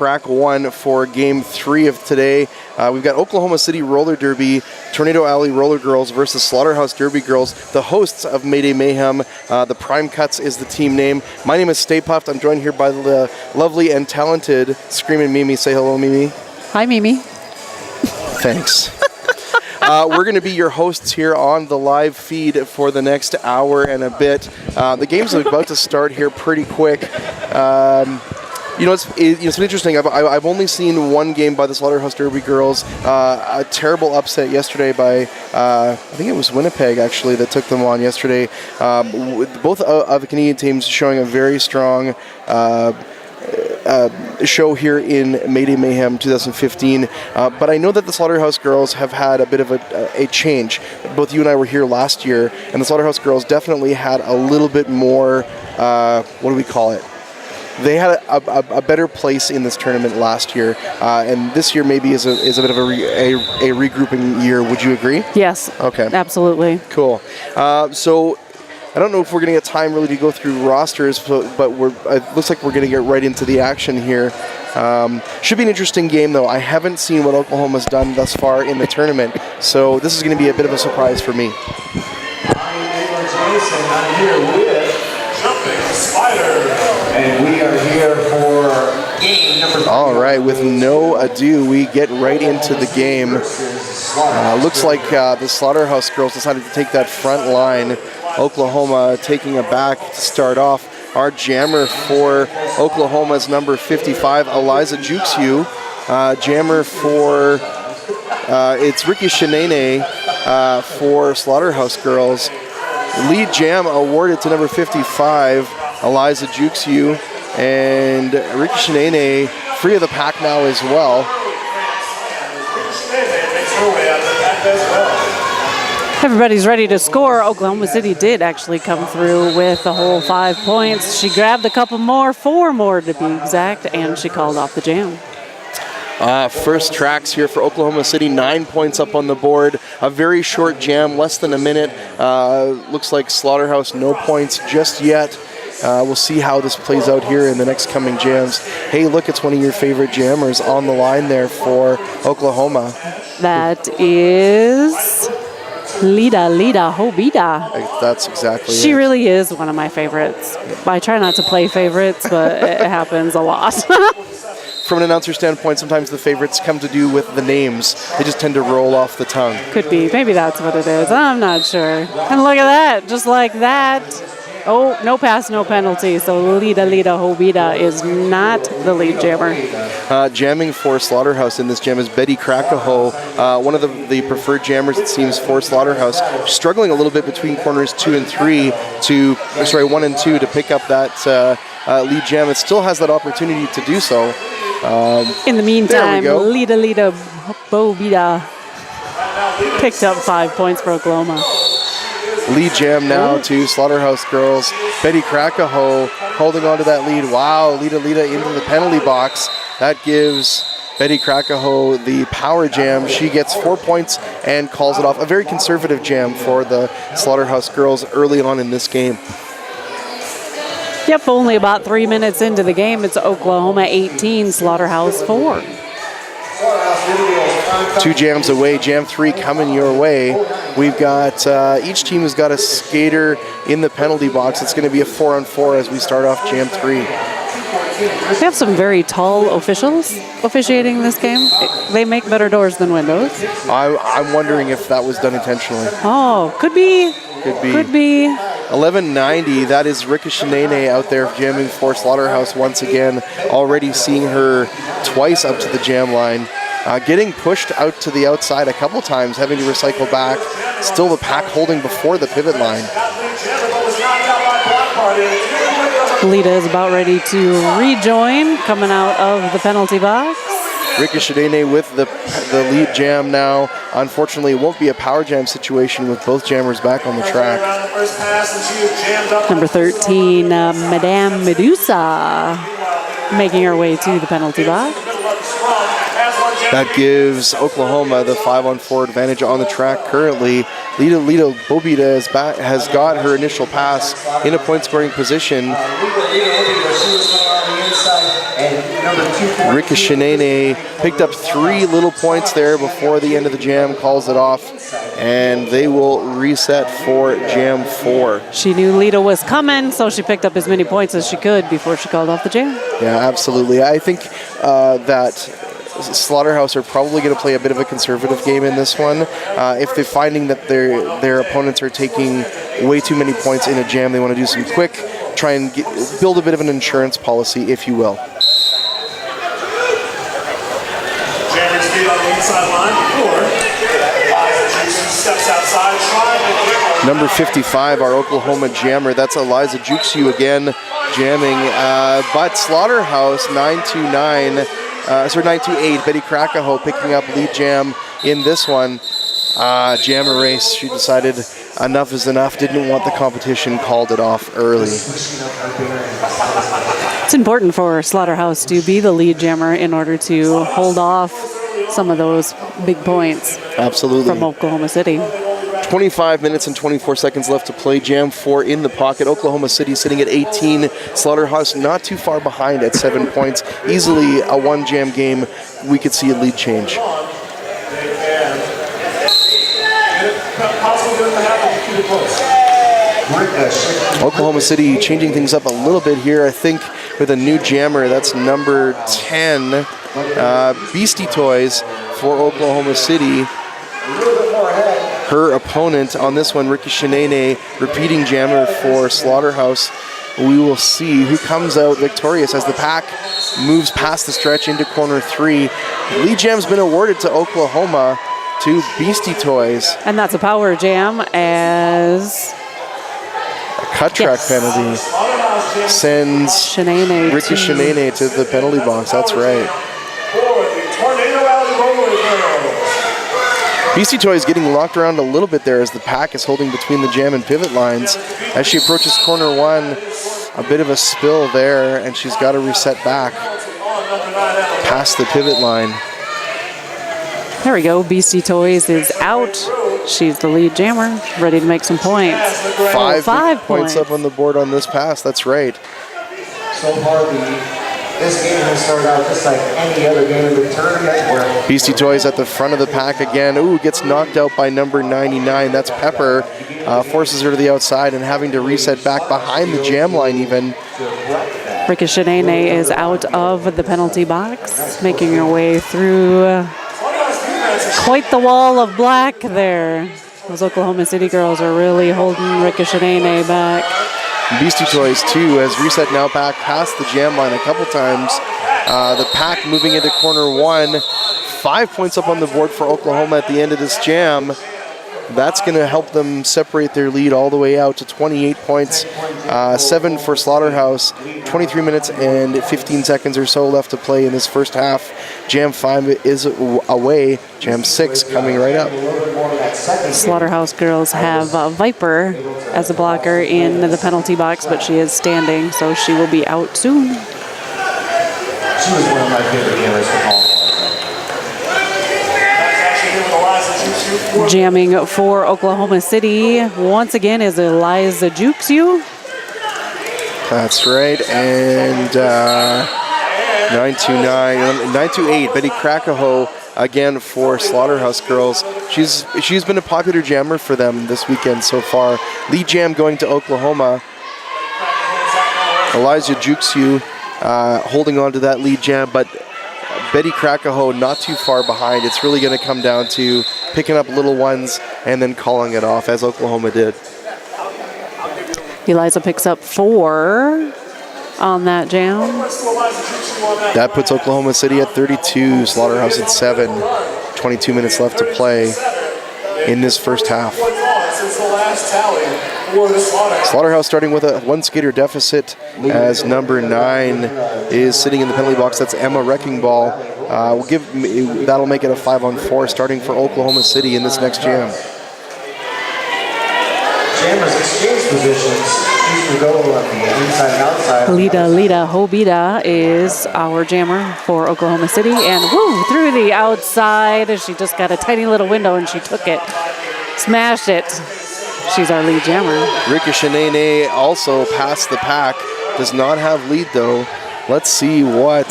track one for Game 3 of today. We've got Oklahoma City Roller Derby, Tornado Alley Roller Girls versus Slaughterhouse Derby Girls, the hosts of Mayday Mayhem. The Prime Cuts is the team name. My name is Stay Puffed. I'm joined here by the lovely and talented Screaming Mimi. Say hello, Mimi. Hi, Mimi. Thanks. We're going to be your hosts here on the live feed for the next hour and a bit. The game's about to start here pretty quick. It's been interesting. I've only seen one game by the Slaughterhouse Derby Girls. A terrible upset yesterday by, I think it was Winnipeg, actually, that took them on yesterday. Both of the Canadian teams showing a very strong show here in Mayday Mayhem 2015. But I know that the Slaughterhouse Girls have had a bit of a change. Both you and I were here last year, and the Slaughterhouse Girls definitely had a little bit more, what do we call it? They had a better place in this tournament last year, and this year maybe is a bit of a regrouping year. Would you agree? Yes. Okay. Absolutely. Cool. So I don't know if we're going to get time really to go through rosters, but it looks like we're going to get right into the action here. Should be an interesting game, though. I haven't seen what Oklahoma's done thus far in the tournament, so this is going to be a bit of a surprise for me. I'm here with Jumping Spider. And we are here for game number 3. All right, with no ado, we get right into the game. Looks like the Slaughterhouse Girls decided to take that front line. Oklahoma taking a back to start off. Our jammer for Oklahoma's number 55, Eliza Juxu. Jammer for, it's Ricky Shenene for Slaughterhouse Girls. Lead jam awarded to number 55, Eliza Juxu, and Ricky Shenene free of the pack now as well. Everybody's ready to score. Oklahoma City did actually come through with the whole 5 points. She grabbed a couple more, 4 more to be exact, and she called off the jam. First tracks here for Oklahoma City, 9 points up on the board. A very short jam, less than a minute. Looks like Slaughterhouse, no points just yet. We'll see how this plays out here in the next coming jams. Hey, look, it's one of your favorite jammers on the line there for Oklahoma. That is Lida Hobida. That's exactly She it. really is one of my favorites. I try not to play favorites, but it happens a lot. From an announcer standpoint, sometimes the favorites come to do with the names. They just tend to roll off the tongue. Could be. Maybe that's what it is. I'm not sure. And look at that. Just like that. Oh, no pass, no penalty. So Lida Hobida is not the lead jammer. Jamming for Slaughterhouse in this jam is Betty Krakaho, one of the preferred jammers, it seems, for Slaughterhouse. Struggling a little bit between corners 1 and 2 to pick up that lead jam. It still has that opportunity to do so. In the meantime, Lida Hobida picked up 5 points for Oklahoma. Lead jam now to Slaughterhouse Girls. Betty Krakaho holding on to that lead. Wow, Lida into the penalty box. That gives Betty Krakaho the power jam. She gets 4 points and calls it off. A very conservative jam for the Slaughterhouse Girls early on in this game. Yep, only about 3 minutes into the game. It's Oklahoma 18, Slaughterhouse 4. 2 jams away, jam 3 coming your way. We've got, each team has got a skater in the penalty box. It's going to be a 4-on-4 as we start off jam 3. We have some very tall officials officiating this game. They make better doors than windows. I'm wondering if that was done intentionally. Oh, could be. Could be. 1190, that is Rika Shenene out there jamming for Slaughterhouse once again. Already seeing her twice up to the jam line. Getting pushed out to the outside a couple times, having to recycle back. Still the pack holding before the pivot line. Lida is about ready to rejoin, coming out of the penalty box. Rika Shenene with the lead jam now. Unfortunately, it won't be a power jam situation with both jammers back on the track. Number 13, Madame Medusa, making her way to the penalty box. That gives Oklahoma the 5-on-4 advantage on the track currently. Lida Bobita has got her initial pass in a point-scoring position. Rika Shinene picked up 3 little points there before the end of the jam, calls it off, and they will reset for Jam 4. She knew Lita was coming, so she picked up as many points as she could before she called off the jam. Yeah, absolutely. I think that Slaughterhouse are probably going to play a bit of a conservative game in this one. If they're finding that their opponents are taking way too many points in a jam, they want to do some quick, try and build a bit of an insurance policy, if you will. Jammers feet on the inside line. Steps outside. Number 55, our Oklahoma jammer. That's Eliza Juxu again jamming. But Slaughterhouse 928. Betty Krakaho picking up lead jam in this one. Jam erase. She decided enough is enough. Didn't want the competition. Called it off early. It's important for Slaughterhouse to be the lead jammer in order to hold off some of those big points. Absolutely. From Oklahoma City. 25 minutes and 24 seconds left to play. Jam 4 in the pocket. Oklahoma City sitting at 18. Slaughterhouse not too far behind at 7 points. Easily a one-jam game. We could see a lead change. Oklahoma City changing things up a little bit here, I think, with a new jammer. That's number 10, Beastie Toys for Oklahoma City. Her opponent on this one, Rika Shinene, repeating jammer for Slaughterhouse. We will see who comes out victorious as the pack moves past the stretch into corner 3. Lead jam's been awarded to Oklahoma, to Beastie Toys. And that's a power jam as a cut track penalty sends Rika Shinene to the penalty box. That's right. Beastie Toys getting locked around a little bit there as the pack is holding between the jam and pivot lines. As she approaches corner 1, a bit of a spill there, and she's got to reset back past the pivot line. There we go. Beastie Toys is out. She's the lead jammer, ready to make some points. 5 points up on the board on this pass. That's right. So far, this game has started out just like any other game in the tournament. Where Beastie Toys at the front of the pack again. Ooh, gets knocked out by number 99. That's Pepper. Forces her to the outside and having to reset back behind the jam line even. Rika Shinene is out of the penalty box, making her way through quite the wall of black there. Those Oklahoma City girls are really holding Rika Shinene back. Beastie Toys, too, has reset now back past the jam line a couple times. The pack moving into corner 1. 5 points up on the board for Oklahoma at the end of this jam. That's going to help them separate their lead all the way out to 28 points. 7 for Slaughterhouse. 23 minutes and 15 seconds or so left to play in this first half. Jam 5 is away. Jam 6 coming right up. Slaughterhouse girls have Viper as a blocker in the penalty box, but she is standing, so she will be out soon. she was one of my favorite gamers to call. Jamming for Oklahoma City once again is Eliza Juxu. That's right, and 928, Betty Krakaho again for Slaughterhouse girls. She's been a popular jammer for them this weekend so far. Lead jam going to Oklahoma. Eliza Juxu holding on to that lead jam, but Betty Krakaho not too far behind. It's really going to come down to picking up little ones and then calling it off, as Oklahoma did. Eliza picks up 4 on that jam. That puts Oklahoma City at 32, Slaughterhouse at 7. 22 minutes left to play in this first half. Slaughterhouse starting with a 1 skater deficit as number 9 is sitting in the penalty box. That's Emma Wrecking Ball. That'll make it a 5-on-4 starting for Oklahoma City in this next jam. Jammers exchange positions. You go on the inside and outside. Lita Hobita is our jammer for Oklahoma City, and woo, through the outside. She just got a tiny little window and she took it, smashed it. She's our lead jammer. Rika Shinene also passed the pack. Does not have lead though. Let's see what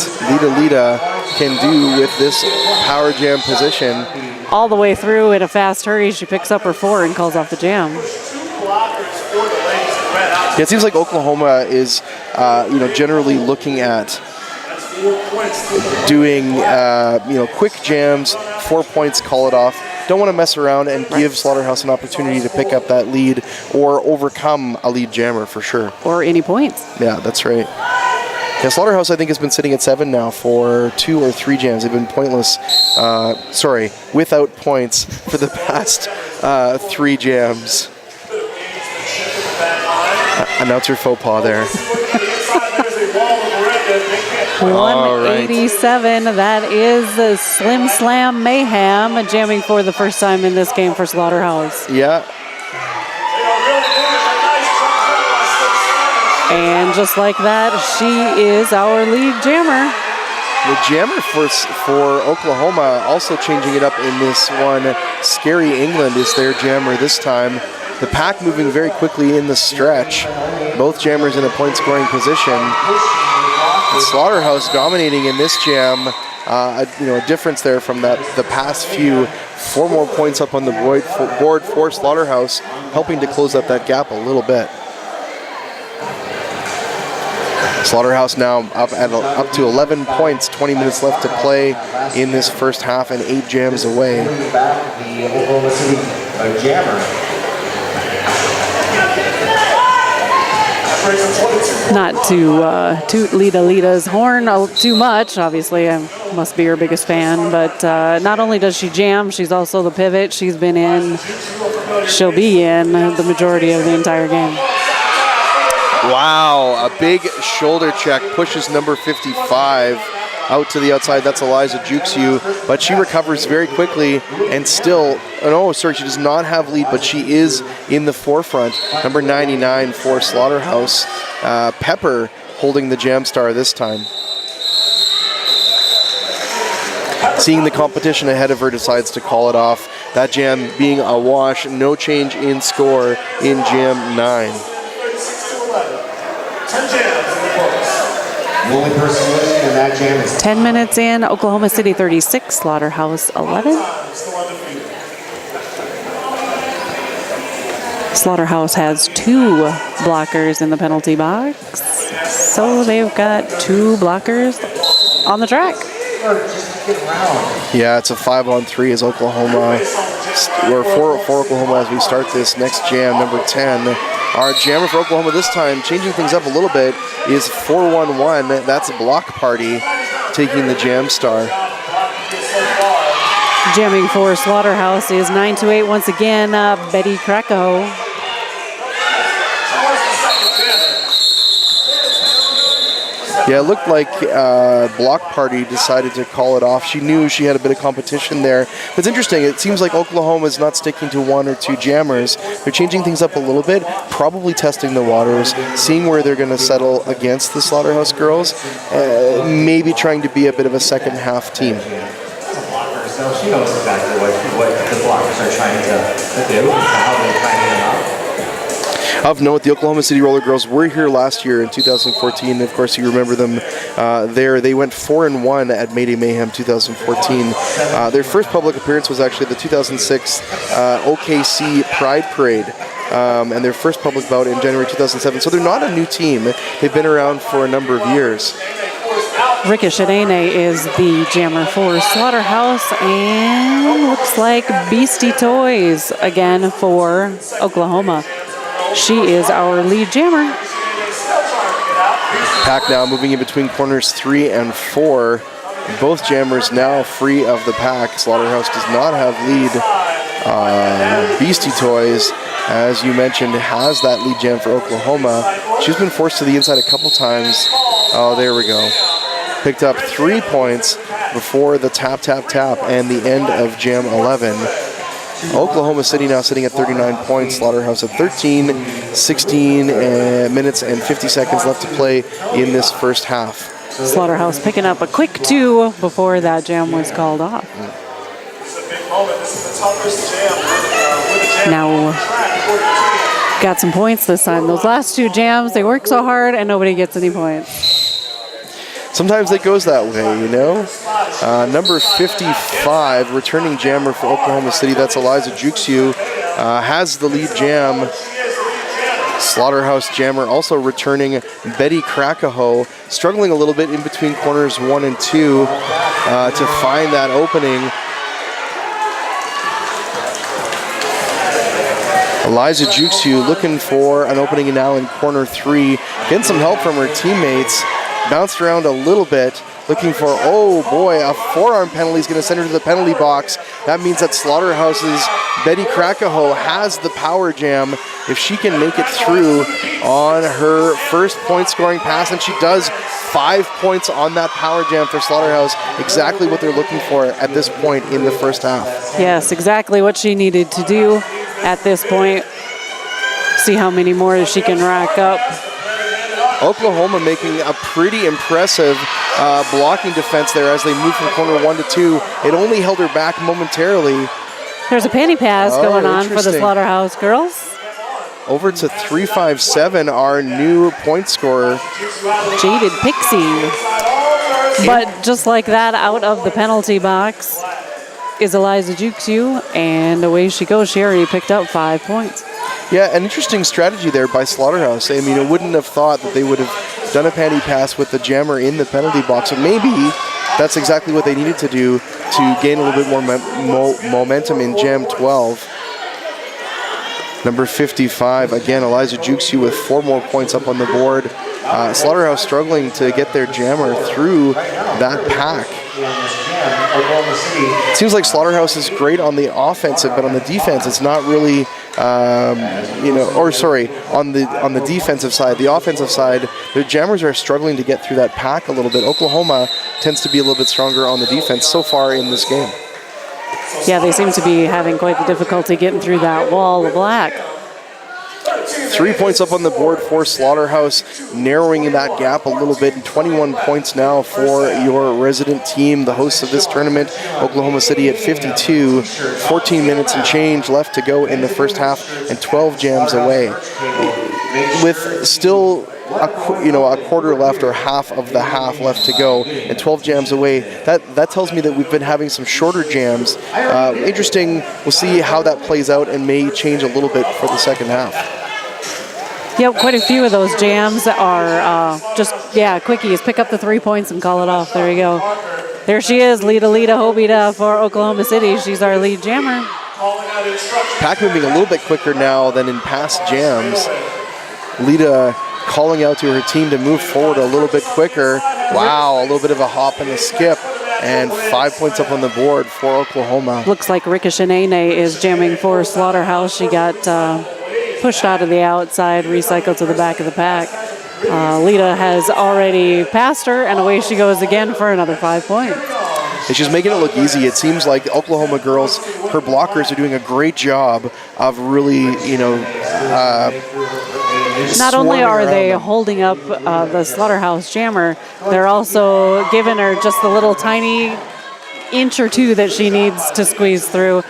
Lita can do with this power jam position. All the way through in a fast hurry, she picks up her 4 and calls off the jam. Yeah, it seems like Oklahoma is, generally looking at doing, quick jams, 4 points, call it off. Don't want to mess around and give Slaughterhouse an opportunity to pick up that lead or overcome a lead jammer for sure. Or any points. Yeah, that's right. Yeah, Slaughterhouse, I think, has been sitting at 7 now for 2 or 3 jams. They've been without points for the past 3 jams. Announcer faux pas there. 187. That is the Slim Slam Mayhem jamming for the first time in this game for Slaughterhouse. Yeah. And just like that, she is our lead jammer. The jammer for Oklahoma also changing it up in this one. Scary England is their jammer this time. The pack moving very quickly in the stretch. Both jammers in a point scoring position. Slaughterhouse dominating in this jam. A difference there from the past few. 4 more points up on the board for Slaughterhouse, helping to close up that gap a little bit. Slaughterhouse now up to 11 points, 20 minutes left to play in this first half and 8 jams away. The Oklahoma City jammer. Not to toot Lita's horn too much. Obviously, I must be her biggest fan. But not only does she jam, she's also the pivot. She'll be in the majority of the entire game. Wow, a big shoulder check pushes number 55 out to the outside. That's Eliza Juxu, but she recovers very quickly and still, she does not have lead, but she is in the forefront. Number 99 for Slaughterhouse, Pepper holding the jam star this time. Seeing the competition ahead of her, decides to call it off. That jam being a wash, no change in score in jam 9. 10 jams in the books. The only person listening in that jam is 10 minutes in, Oklahoma City 36, Slaughterhouse 11. Slaughterhouse has 2 blockers in the penalty box. So they've got 2 blockers on the track. Yeah, it's a 5-on-3 as Oklahoma, or for Oklahoma as we start this next jam, number 10. Our jammer for Oklahoma this time, changing things up a little bit, is 4-1-1. That's a block party taking the jam star. Jamming for Slaughterhouse is 9-8 once again, Betty Krakow. Yeah, it looked like Block Party decided to call it off. She knew she had a bit of competition there. But it's interesting. It seems like Oklahoma is not sticking to 1 or 2 jammers. They're changing things up a little bit, probably testing the waters, seeing where they're going to settle against the Slaughterhouse girls, maybe trying to be a bit of a second half team. So she knows exactly what the blockers are trying to do, how they're trying them out. Of note, the Oklahoma City Roller Girls were here last year in 2014. Of course, you remember them there. They went 4-1 at Mayday Mayhem 2014. Their first public appearance was actually the 2006 OKC Pride Parade. And their first public bout in January 2007. So they're not a new team. They've been around for a number of years. Ricochetene is the jammer for Slaughterhouse, and looks like Beastie Toys again for Oklahoma. She is our lead jammer. Pack now moving in between corners 3 and 4. Both jammers now free of the pack. Slaughterhouse does not have lead. Beastie Toys, as you mentioned, has that lead jam for Oklahoma. She's been forced to the inside a couple times. Oh, there we go. Picked up 3 points before the tap, tap, tap and the end of jam 11. Oklahoma City now sitting at 39 points. Slaughterhouse at 13, 16 minutes and 50 seconds left to play in this first half. Slaughterhouse picking up a quick 2 before that jam was called off. Now, got some points this time. Those last 2 jams, they work so hard and nobody gets any points. Sometimes it goes that way, you know. Number 55, returning jammer for Oklahoma City, that's Eliza Juxiu, has the lead jam. Slaughterhouse jammer also returning Betty Krakaho, struggling a little bit in between corners 1 and 2 to find that opening. Eliza Juxiu looking for an opening now in corner 3, getting some help from her teammates. Bounced around a little bit, looking for, oh boy, a forearm penalty is going to send her to the penalty box. That means that Slaughterhouse's Betty Krakaho has the power jam. If she can make it through on her first point scoring pass, and she does, 5 points on that power jam for Slaughterhouse, exactly what they're looking for at this point in the first half. Yes, exactly what she needed to do at this point. See how many more she can rack up. Oklahoma making a pretty impressive blocking defense there as they move from corner 1 to 2. It only held her back momentarily. There's a panty pass going on for the interesting. Slaughterhouse girls. Over to 357, our new point scorer. Jaded Pixie. But just like that, out of the penalty box is Eliza Juxiu, and away she goes. She already picked up 5 points. Yeah, an interesting strategy there by Slaughterhouse. I mean, I wouldn't have thought that they would have done a panty pass with the jammer in the penalty box, but maybe that's exactly what they needed to do to gain a little bit more momentum in Jam 12. Number 55, again, Eliza Juxiu with 4 more points up on the board. Slaughterhouse struggling to get their jammer through that pack. It seems like Slaughterhouse is great on the offensive, but on the defense, it's not really, on the defensive side. The offensive side, the jammers are struggling to get through that pack a little bit. Oklahoma tends to be a little bit stronger on the defense so far in this game. Yeah, they seem to be having quite the difficulty getting through that wall of black. 3 points up on the board for Slaughterhouse, narrowing that gap a little bit, and 21 points now for your resident team, the hosts of this tournament, Oklahoma City at 52. 14 minutes and change left to go in the first half, and 12 jams away. With still a quarter left or half of the half left to go and 12 jams away, that tells me that we've been having some shorter jams. Interesting. We'll see how that plays out and may change a little bit for the second half. Yep, quite a few of those jams are quickies. Pick up the 3 points and call it off. There you go. There she is, Lita Hobida for Oklahoma City. She's our lead jammer. Pack moving a little bit quicker now than in past jams. Lita calling out to her team to move forward a little bit quicker. Wow, a little bit of a hop and a skip. And 5 points up on the board for Oklahoma. Looks like Rika Shanene is jamming for Slaughterhouse. She got pushed out of the outside, recycled to the back of the pack. Lita has already passed her, and away she goes again for another 5 points. And she's making it look easy. It seems like Oklahoma girls, her blockers are doing a great job of really, not only are they holding up the Slaughterhouse jammer, they're also giving her just the little tiny inch or two that she needs to squeeze through.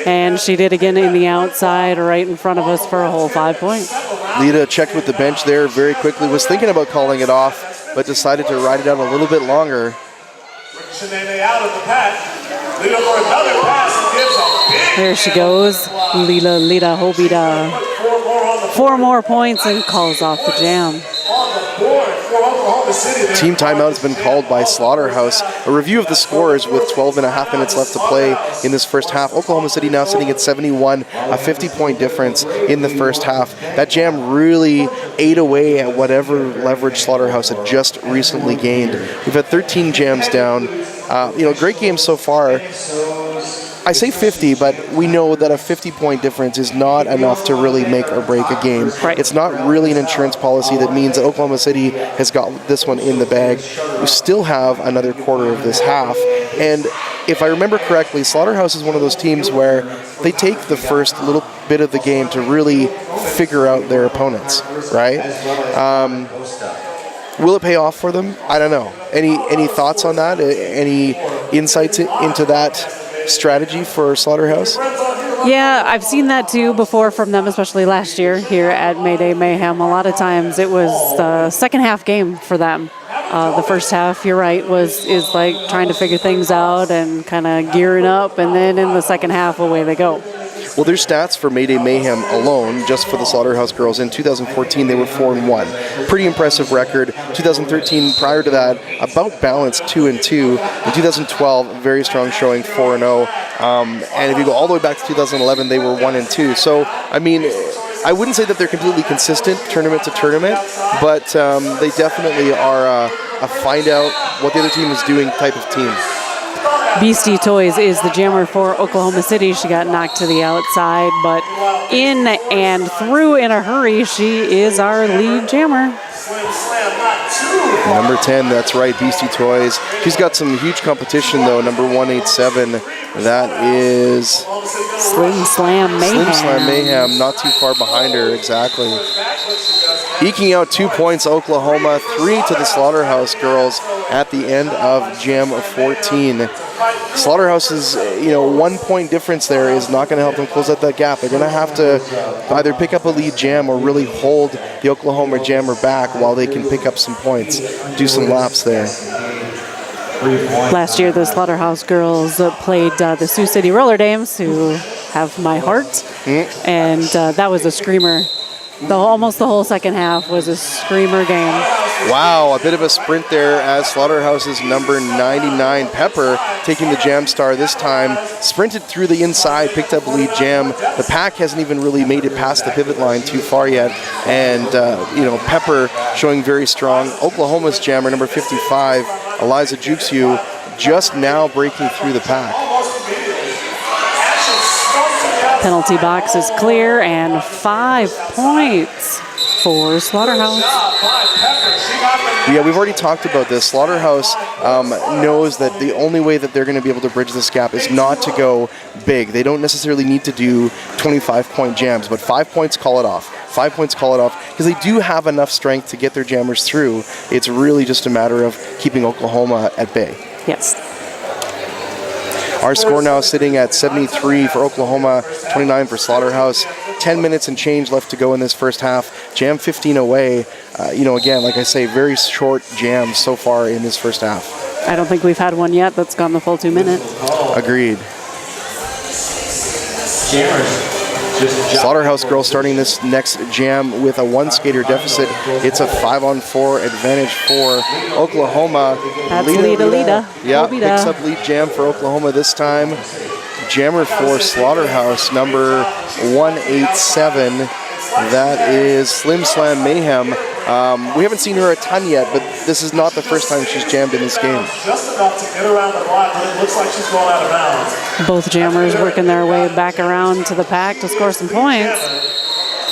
And she did again in the outside right in front of us for a whole 5 points. Lita checked with the bench there very quickly, was thinking about calling it off, but decided to ride it out a little bit longer. Out of the pack. Lita for another pass and gives a big. There she goes. Lita Hobida. 4 more points and calls off the jam. Team timeout has been called by Slaughterhouse. A review of the scores with 12.5 minutes left to play in this first half. Oklahoma City now sitting at 71, a 50-point difference in the first half. That jam really ate away at whatever leverage Slaughterhouse had just recently gained. We've had 13 jams down. Great game so far. I say 50, but we know that a 50-point difference is not enough to really make or break a game. Right. It's not really an insurance policy that means that Oklahoma City has got this one in the bag. We still have another quarter of this half. And if I remember correctly, Slaughterhouse is one of those teams where they take the first little bit of the game to really figure out their opponents, right? Will it pay off for them? I don't know. Any thoughts on that? Any insights into that strategy for Slaughterhouse? Yeah, I've seen that too before from them, especially last year here at Mayday Mayhem. A lot of times it was the second half game for them. The first half, you're right, is like trying to figure things out and kind of gearing up, and then in the second half, away they go. Well, there's stats for Mayday Mayhem alone, just for the Slaughterhouse girls. In 2014, they were 4-1. Pretty impressive record. 2013, prior to that, about balanced 2-2. In 2012, very strong showing, 4-0. And if you go all the way back to 2011, they were 1-2. So, I mean, I wouldn't say that they're completely consistent tournament to tournament, but they definitely are a find out what the other team is doing type of team. Beastie Toys is the jammer for Oklahoma City. She got knocked to the outside, but in and through in a hurry, she is our lead jammer. Number 10, that's right, Beastie Toys. She's got some huge competition, though. Number 187, that is Slim Slam Mayhem. Slim Slam Mayhem, not too far behind her, exactly. Eking out 2 points, Oklahoma, 3 to the Slaughterhouse girls at the end of Jam 14. Slaughterhouse's 1 point difference there is not going to help them close out that gap. They're going to have to either pick up a lead jam or really hold the Oklahoma jammer back while they can pick up some points, do some laps there. Last year, the Slaughterhouse girls played the Sioux City Roller Dames, who have my heart, and that was a screamer. Almost the whole second half was a screamer game. Wow, a bit of a sprint there as Slaughterhouse's number 99, Pepper, taking the jam star this time, sprinted through the inside, picked up lead jam. The pack hasn't even really made it past the pivot line too far yet, and Pepper showing very strong. Oklahoma's jammer, number 55, Eliza Juxiu, just now breaking through the pack. Penalty box is clear, and 5 points for Slaughterhouse. Yeah, we've already talked about this. Slaughterhouse knows that the only way that they're going to be able to bridge this gap is not to go big. They don't necessarily need to do 25-point jams, but 5 points, call it off. 5 points, call it off, because they do have enough strength to get their jammers through. It's really just a matter of keeping Oklahoma at bay. Yes. Our score now sitting at 73 for Oklahoma, 29 for Slaughterhouse. 10 minutes and change left to go in this first half. Jam 15 away. Again, like I say, very short jams so far in this first half. I don't think we've had one yet that's gone the full 2 minutes. Agreed. Slaughterhouse girls starting this next jam with a 1-skater deficit. It's a 5-on-4 advantage for Oklahoma. That's Lita. Yeah, picks up lead jam for Oklahoma this time. Jammer for Slaughterhouse, number 187. That is Slim Slam Mayhem. We haven't seen her a ton yet, but this is not the first time she's jammed in this game. Just enough to get around the block, but it looks like she's going out of bounds. Both jammers working their way back around to the pack to score some points.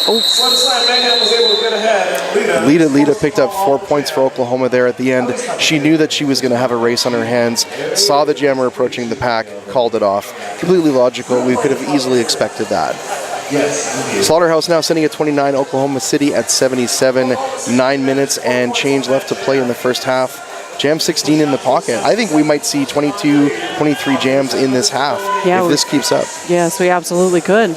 Slim Slam Mayhem was able to get ahead. Lita picked up 4 points for Oklahoma there at the end. She knew that she was going to have a race on her hands, saw the jammer approaching the pack, called it off. Completely logical. We could have easily expected that. Slaughterhouse now sitting at 29, Oklahoma City at 77. 9 minutes and change left to play in the first half. Jam 16 in the pocket. I think we might see 22, 23 jams in this half if this keeps up. Yes, we absolutely could.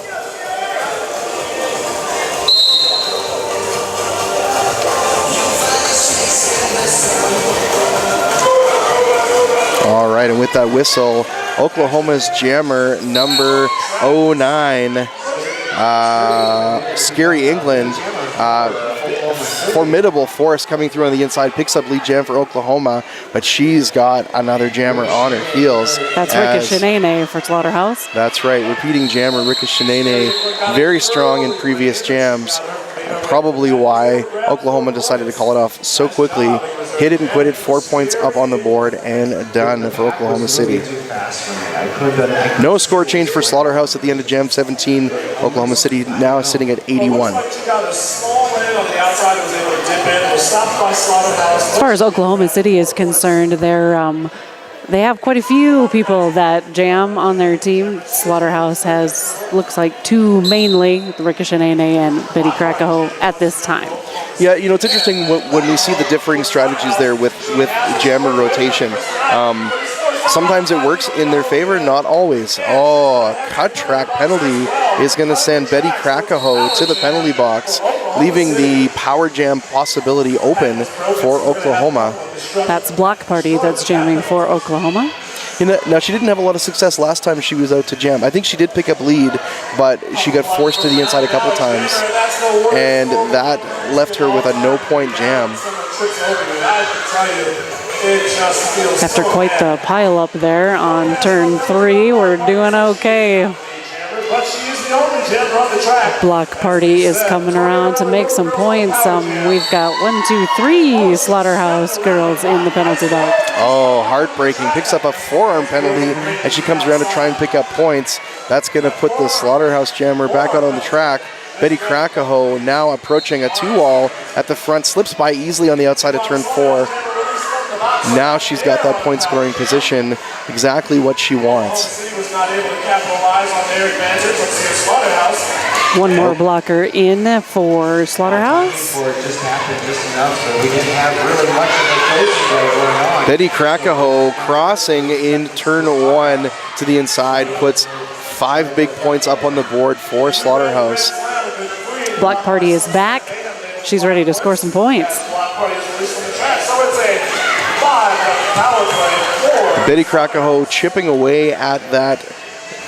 All right, and with that whistle, Oklahoma's jammer, number 09, Scary England, formidable force coming through on the inside, picks up lead jam for Oklahoma, but she's got another jammer on her heels. That's Ricochet for Slaughterhouse. That's right, repeating jammer Ricochet, very strong in previous jams. Probably why Oklahoma decided to call it off so quickly. Hit it and quit it, 4 points up on the board and done for Oklahoma City. No score change for Slaughterhouse at the end of Jam 17. Oklahoma City now sitting at 81. As far as Oklahoma City is concerned, they have quite a few people that jam on their team. Slaughterhouse has, looks like, 2 mainly, Ricochet and Betty Krakow at this time. Yeah, it's interesting when we see the differing strategies there with jammer rotation. Sometimes it works in their favor, not always. Oh, a cut track penalty is going to send Betty Krakow to the penalty box. leaving the power jam possibility open for Oklahoma. That's Block Party that's jamming for Oklahoma. Now, she didn't have a lot of success last time she was out to jam. I think she did pick up lead, but she got forced to the inside a couple times, and that left her with a no-point jam. After quite the pile up there on turn 3, we're doing okay. Block Party is coming around to make some points. We've got 1, 2, 3 Slaughterhouse girls in the penalty box. Oh, heartbreaking. Picks up a forearm penalty as she comes around to try and pick up points. That's going to put the Slaughterhouse jammer back out on the track. Betty Krakaho now approaching a 2-wall at the front, slips by easily on the outside of turn 4. Now she's got that point scoring position, exactly what she wants. One more blocker in for Slaughterhouse. Betty Krakaho crossing in turn 1 to the inside puts 5 big points up on the board for Slaughterhouse. Block Party is back. She's ready to score some points. Betty Krakaho chipping away at that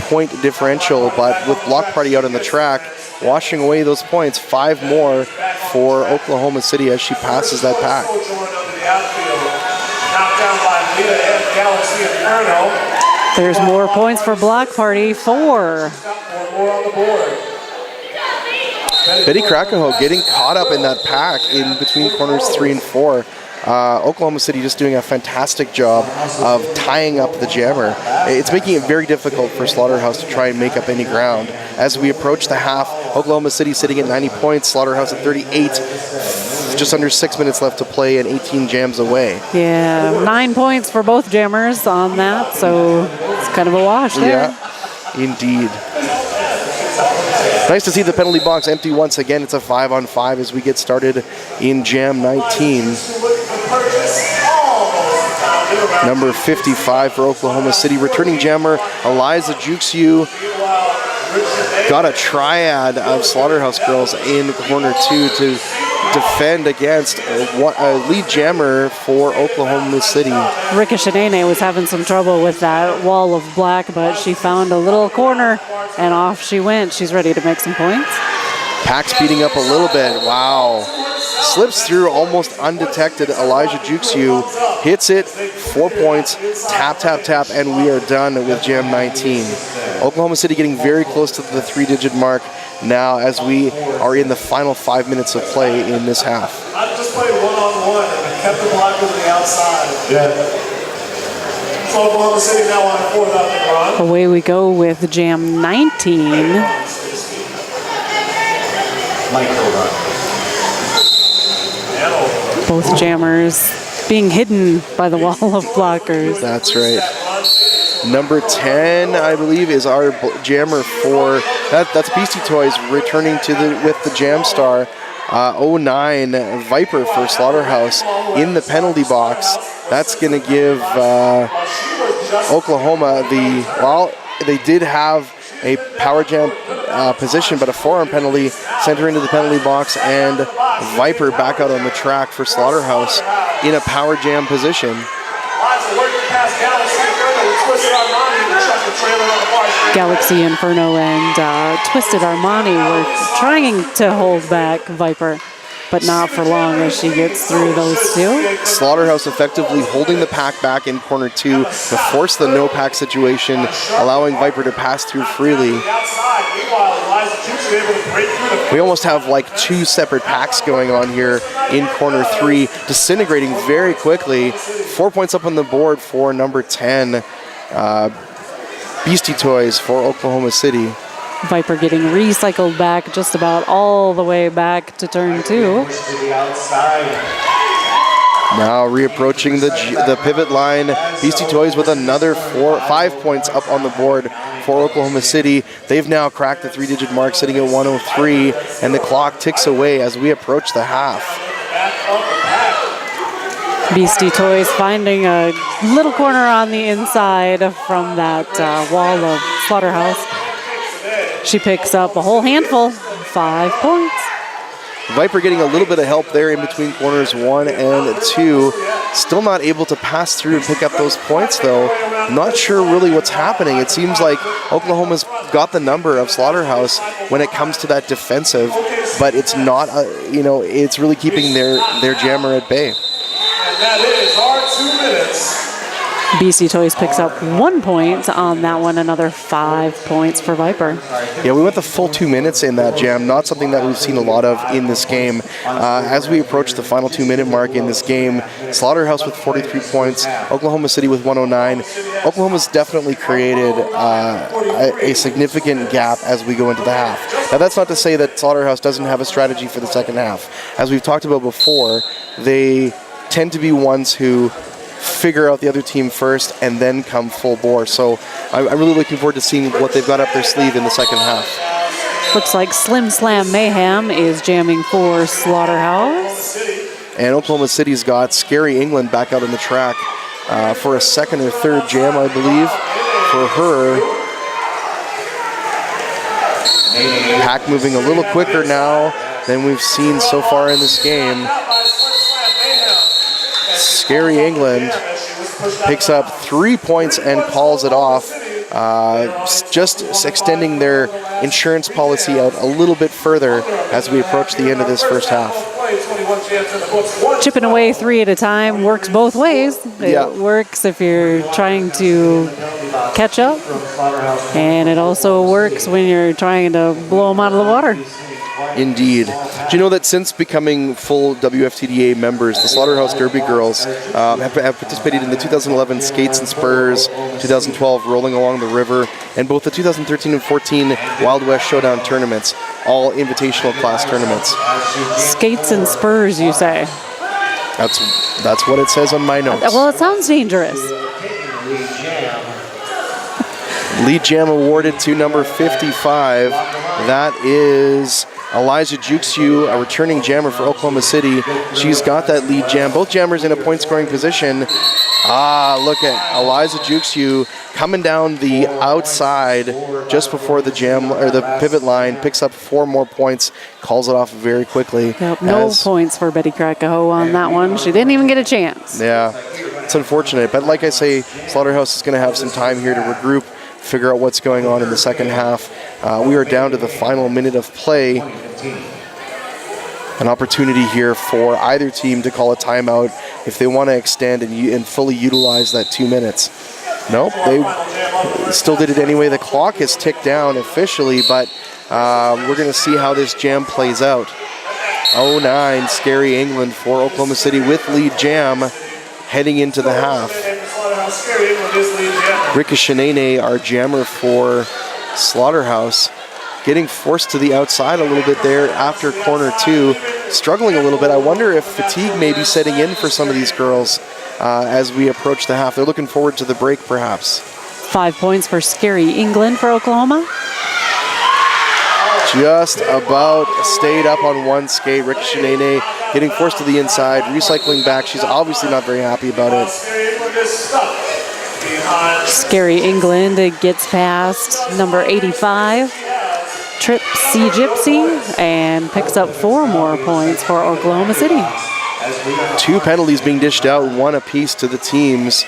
point differential, but with Block Party out on the track, washing away those points, 5 more for Oklahoma City as she passes that pack. There's more points for Block Party, 4. Betty Krakaho getting caught up in that pack in between corners 3 and 4. Oklahoma City just doing a fantastic job of tying up the jammer. It's making it very difficult for Slaughterhouse to try and make up any ground. As we approach the half, Oklahoma City sitting at 90 points, Slaughterhouse at 38. Just under 6 minutes left to play and 18 jams away. Yeah, 9 points for both jammers on that, so it's kind of a wash there. Yeah, indeed. Nice to see the penalty box empty once again. It's a 5-on-5 as we get started in Jam 19. Number 55 for Oklahoma City. Returning jammer Eliza Juxiu got a triad of Slaughterhouse girls in corner 2 to defend against a lead jammer for Oklahoma City. Rika Shanene was having some trouble with that wall of black, but she found a little corner and off she went. She's ready to make some points. Pack speeding up a little bit. Wow. Slips through almost undetected. Elijah Juxiu hits it, 4 points, tap, tap, tap, and we are done with Jam 19. Oklahoma City getting very close to the 3-digit mark now as we are in the final 5 minutes of play in this half. I just played one-on-one and kept the block on the outside. Yeah. So Oklahoma City now on a 4-0 run. Away we go with Jam 19. Both jammers being hidden by the wall of blockers. That's right. Number 10, I believe, is our jammer for that's Beastie Toys returning to with the Jam Star. 09 Viper for Slaughterhouse in the penalty box. That's going to give Oklahoma they did have a power jam position, but a forearm penalty sent her into the penalty box, and Viper back out on the track for Slaughterhouse in a power jam position. Galaxy Inferno and Twisted Armani were trying to hold back Viper, but not for long as she gets through those two. Slaughterhouse effectively holding the pack back in corner 2 to force the no pack situation, allowing Viper to pass through freely. We almost have like 2 separate packs going on here in corner 3, disintegrating very quickly. 4 points up on the board for number 10, Beastie Toys for Oklahoma City. Viper getting recycled back just about all the way back to turn 2. Now reapproaching the pivot line, Beastie Toys with another 5 points up on the board for Oklahoma City. They've now cracked the 3-digit mark, sitting at 103, and the clock ticks away as we approach the half. Beastie Toys finding a little corner on the inside from that wall of Slaughterhouse. She picks up a whole handful, 5 points. Viper getting a little bit of help there in between corners 1 and 2. Still not able to pass through and pick up those points, though. Not sure really what's happening. It seems like Oklahoma's got the number of Slaughterhouse when it comes to that defensive, but it's not, it's really keeping their jammer at bay. And that is our 2 minutes. BC Toys picks up 1 point on that one, another 5 points for Viper. Yeah, we went the full 2 minutes in that jam, not something that we've seen a lot of in this game. As we approach the final 2-minute mark in this game, Slaughterhouse with 43 points, Oklahoma City with 109. Oklahoma's definitely created a significant gap as we go into the half. Now, that's not to say that Slaughterhouse doesn't have a strategy for the second half. As we've talked about before, they tend to be ones who figure out the other team first and then come full bore. So I'm really looking forward to seeing what they've got up their sleeve in the second half. Looks like Slim Slam Mayhem is jamming for Slaughterhouse. And Oklahoma City's got Scary England back out on the track for a second or third jam, I believe, for her. Pack moving a little quicker now than we've seen so far in this game. Scary England picks up 3 points and calls it off, just extending their insurance policy out a little bit further as we approach the end of this first half. Chipping away 3 at a time works both ways. It works if you're trying to catch up, and it also works when you're trying to blow them out of the water. Indeed. Do you know that since becoming full WFTDA members, the Slaughterhouse Derby girls have participated in the 2011 Skates and Spurs, 2012 Rolling Along the River, and both the 2013 and 14 Wild West Showdown tournaments, all invitational class tournaments. Skates and Spurs, you say? That's what it says on my notes. Well, it sounds dangerous. Lead jam awarded to number 55. That is Eliza Juxu, a returning jammer for Oklahoma City. She's got that lead jam. Both jammers in a point-scoring position. Look at Eliza Juxu coming down the outside just before the jam or the pivot line, picks up 4 more points, calls it off very quickly. Yep, no points for Betty Krakaho on that one. She didn't even get a chance. Yeah, it's unfortunate. But like I say, Slaughterhouse is going to have some time here to regroup, figure out what's going on in the second half. We are down to the final minute of play. An opportunity here for either team to call a timeout if they want to extend and fully utilize that 2 minutes. Nope, they still did it anyway. The clock is ticked down officially, but we're going to see how this jam plays out. 0-9, Scary England for Oklahoma City with lead jam heading into the half. Ricochet, our jammer for Slaughterhouse, getting forced to the outside a little bit there after corner 2, struggling a little bit. I wonder if fatigue may be setting in for some of these girls as we approach the half. They're looking forward to the break, perhaps. 5 points for Scary England for Oklahoma. Just about stayed up on one skate. Ricochet getting forced to the inside, recycling back. She's obviously not very happy about it. Scary England gets past number 85, Trip C Gypsy, and picks up 4 more points for Oklahoma City. 2 penalties being dished out, 1 apiece to the teams,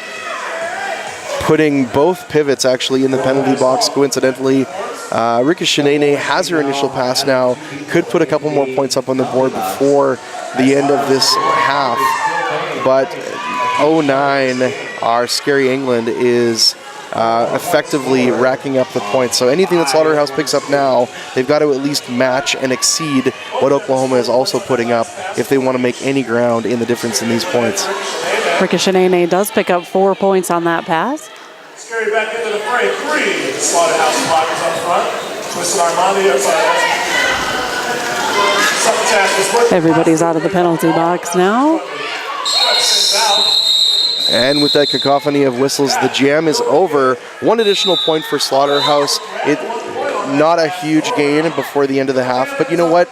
putting both pivots actually in the penalty box, coincidentally. Ricochet has her initial pass now, could put a couple more points up on the board before the end of this half, but 0-9, our Scary England is effectively racking up the points. So anything that Slaughterhouse picks up now, they've got to at least match and exceed what Oklahoma is also putting up if they want to make any ground in the difference in these points. Ricochet does pick up 4 points on that pass. Scary back into the frame. 3 Slaughterhouse blockers up front. Twisted Armani outside. Everybody's out of the penalty box now. And with that cacophony of whistles, the jam is over. 1 additional point for Slaughterhouse. Not a huge gain before the end of the half, but you know what?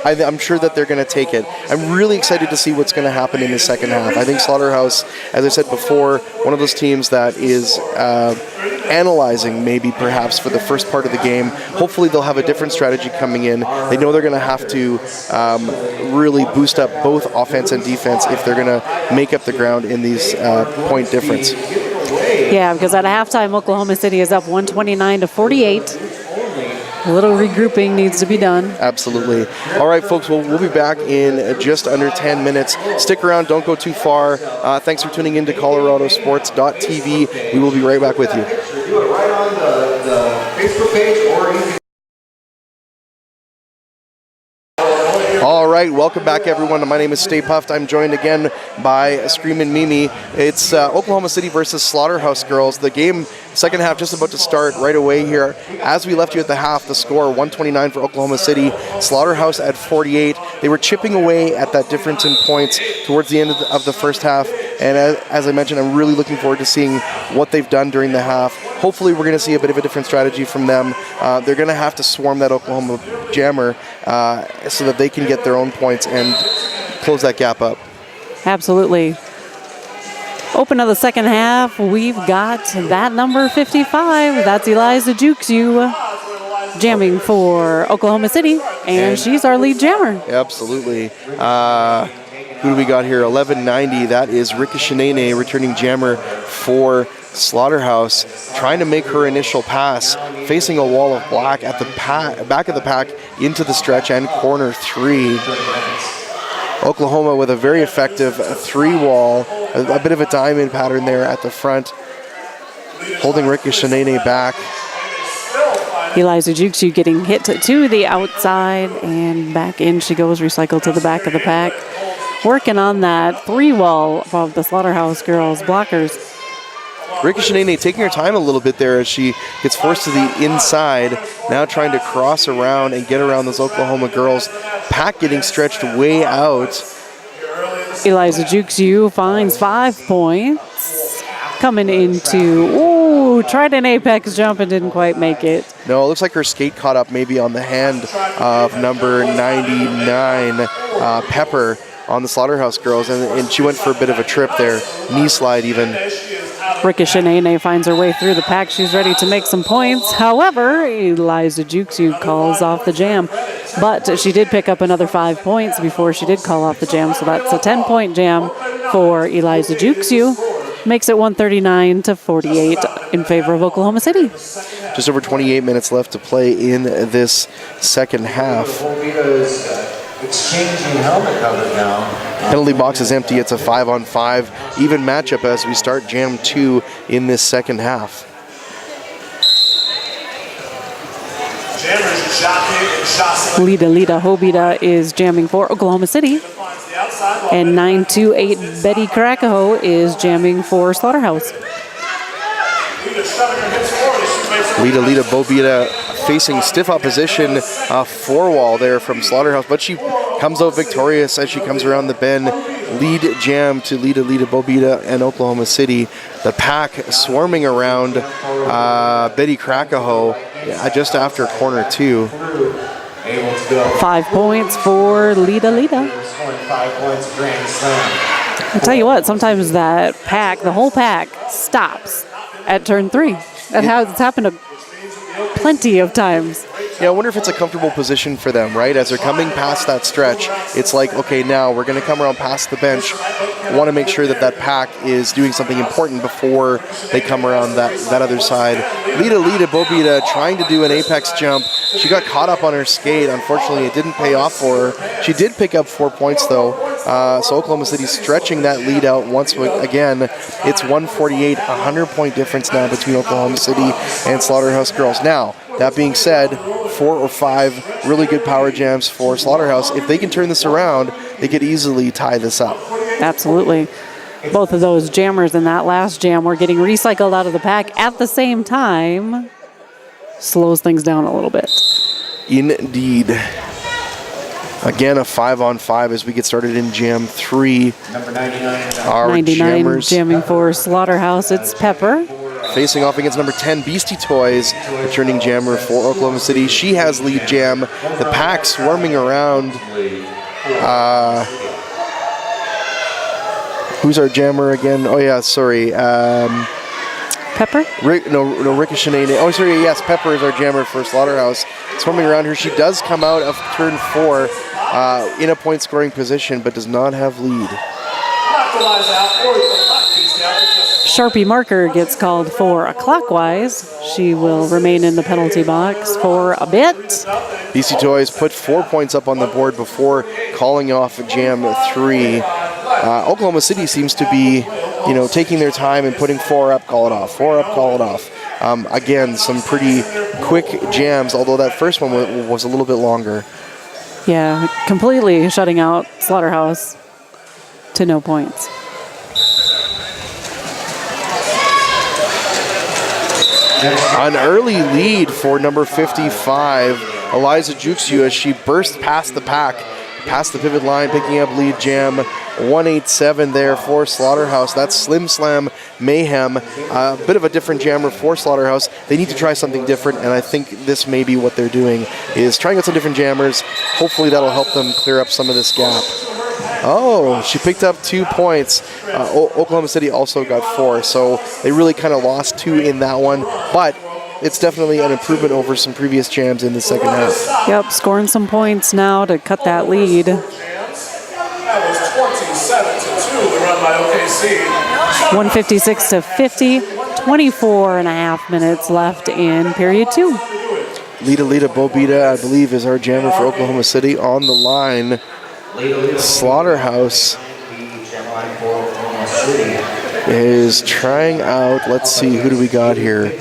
I'm sure that they're going to take it. I'm really excited to see what's going to happen in the second half. I think Slaughterhouse, as I said before, one of those teams that is analyzing maybe perhaps for the first part of the game. Hopefully they'll have a different strategy coming in. They know they're going to have to really boost up both offense and defense if they're going to make up the ground in these point difference. Yeah, because at halftime, Oklahoma City is up 129-48. A little regrouping needs to be done. Absolutely. All right, folks, we'll be back in just under 10 minutes. Stick around. Don't go too far. Thanks for tuning in to ColoradoSports.TV. We will be right back with you. Do it right on the Facebook page, or you can. All right, welcome back, everyone. My name is Stay Puffed. I'm joined again by Screamin' Mimi. It's Oklahoma City versus Slaughterhouse girls. The game, second half, just about to start right away here. As we left you at the half, the score 129 for Oklahoma City, Slaughterhouse at 48. They were chipping away at that difference in points towards the end of the first half. And as I mentioned, I'm really looking forward to seeing what they've done during the half. Hopefully we're going to see a bit of a different strategy from them. They're going to have to swarm that Oklahoma jammer so that they can get their own points and close that gap up. Absolutely. Open of the second half, we've got that number 55. That's Eliza Jukes-You jamming for Oklahoma City, and she's our lead jammer. Absolutely. Who do we got here? 1190. That is Rika Shanene, returning jammer for Slaughterhouse, trying to make her initial pass, facing a wall of black at the back of the pack into the stretch and corner three. Oklahoma with a very effective three wall, a bit of a diamond pattern there at the front, holding Rika Shanene back. Eliza Jukes-You getting hit to the outside, and back in she goes, recycled to the back of the pack. Working on that three wall of the Slaughterhouse girls blockers. Rika Shanene taking her time a little bit there as she gets forced to the inside, now trying to cross around and get around those Oklahoma girls. Pack getting stretched way out. Eliza Jukes-You finds 5 points. Coming into, tried an apex jump and didn't quite make it. No, it looks like her skate caught up maybe on the hand of number 99, Pepper, on the Slaughterhouse girls, and she went for a bit of a trip there, knee slide even. Rika Shanene finds her way through the pack. She's ready to make some points. However, Eliza Jukes-You calls off the jam. But she did pick up another 5 points before she did call off the jam, so that's a 10-point jam for Eliza Jukes-You. Makes it 139-48 in favor of Oklahoma City. Just over 28 minutes left to play in this second half. Exchanging helmet cover now. Penalty box is empty. It's a 5-on-5 even matchup as we start Jam 2 in this second half. Lita Hobita is jamming for Oklahoma City. And 928 Betty Krakaho is jamming for Slaughterhouse. Lita Bobita facing stiff opposition, four wall there from Slaughterhouse, but she comes out victorious as she comes around the bend. Lead jam to Lita Bobita and Oklahoma City. The pack swarming around Betty Krakaho just after corner two. 5 points for Lita. I'll tell you what, sometimes that pack, the whole pack, stops at turn 3. It's happened plenty of times. Yeah, I wonder if it's a comfortable position for them, right? As they're coming past that stretch, it's like, okay, now we're going to come around past the bench. Want to make sure that that pack is doing something important before they come around that other side. Lita Bobita trying to do an apex jump. She got caught up on her skate. Unfortunately, it didn't pay off for her. She did pick up 4 points, though. So Oklahoma City stretching that lead out once again. It's 148, 100-point difference now between Oklahoma City and Slaughterhouse girls. Now, that being said, 4 or 5 really good power jams for Slaughterhouse. If they can turn this around, they could easily tie this up. Absolutely. Both of those jammers in that last jam were getting recycled out of the pack at the same time. Slows things down a little bit. Indeed. Again, a 5-on-5 as we get started in Jam 3. Number 99. Our 99 jammers jamming for Slaughterhouse. It's Pepper. facing off against number 10, Beastie Toys, returning jammer for Oklahoma City. She has lead jam. The pack swarming around. Who's our jammer again? Oh, yeah, sorry. Pepper? Ricochet. Oh, sorry, yes, Pepper is our jammer for Slaughterhouse. Swarming around her. She does come out of turn 4 in a point-scoring position, but does not have lead. Sharpie marker gets called for a clockwise. She will remain in the penalty box for a bit. BC Toys put 4 points up on the board before calling off Jam 3. Oklahoma City seems to be, taking their time and putting 4 up, call it off. 4 up, call it off. Again, some pretty quick jams, although that first one was a little bit longer. Yeah, completely shutting out Slaughterhouse to no points. An early lead for number 55, Eliza Juxu, as she burst past the pack, past the pivot line, picking up lead jam 187 there for Slaughterhouse. That's Slim Slam Mayhem, a bit of a different jammer for Slaughterhouse. They need to try something different, and I think this may be what they're doing, is trying out some different jammers. Hopefully that'll help them clear up some of this gap. Oh, she picked up 2 points. Oklahoma City also got 4, so they really kind of lost 2 in that one, but it's definitely an improvement over some previous jams in the second half. Yep, scoring some points now to cut that lead. That was 27-2, the run by OKC. 156 to 50, 24 and a half minutes left in period 2. Lita Bobita, I believe, is our jammer for Oklahoma City on the line. Slaughterhouse is trying out, let's see, who do we got here?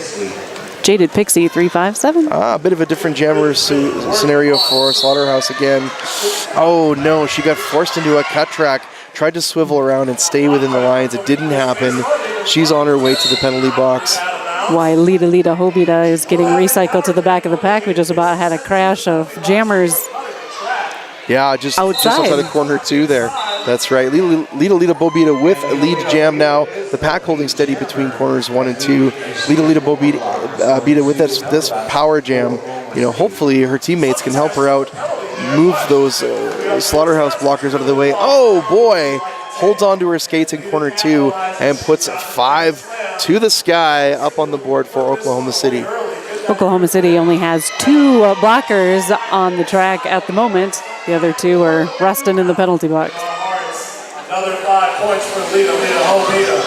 Jaded Pixie 357. A bit of a different jammer scenario for Slaughterhouse again. Oh no, she got forced into a cut track, tried to swivel around and stay within the lines. It didn't happen. She's on her way to the penalty box. Why Lita Hobita is getting recycled to the back of the pack. We just about had a crash of jammers. Yeah, just outside of corner 2 there. That's right. Lita Bobita with a lead jam now. The pack holding steady between corners 1 and 2. Lita Bobita with this power jam. Hopefully her teammates can help her out, move those Slaughterhouse blockers out of the way. Oh boy! Holds on to her skates in corner 2 and puts 5 to the sky up on the board for Oklahoma City. Oklahoma City only has 2 blockers on the track at the moment. The other 2 are resting in the penalty box. Another 5 points for Lita Hobita.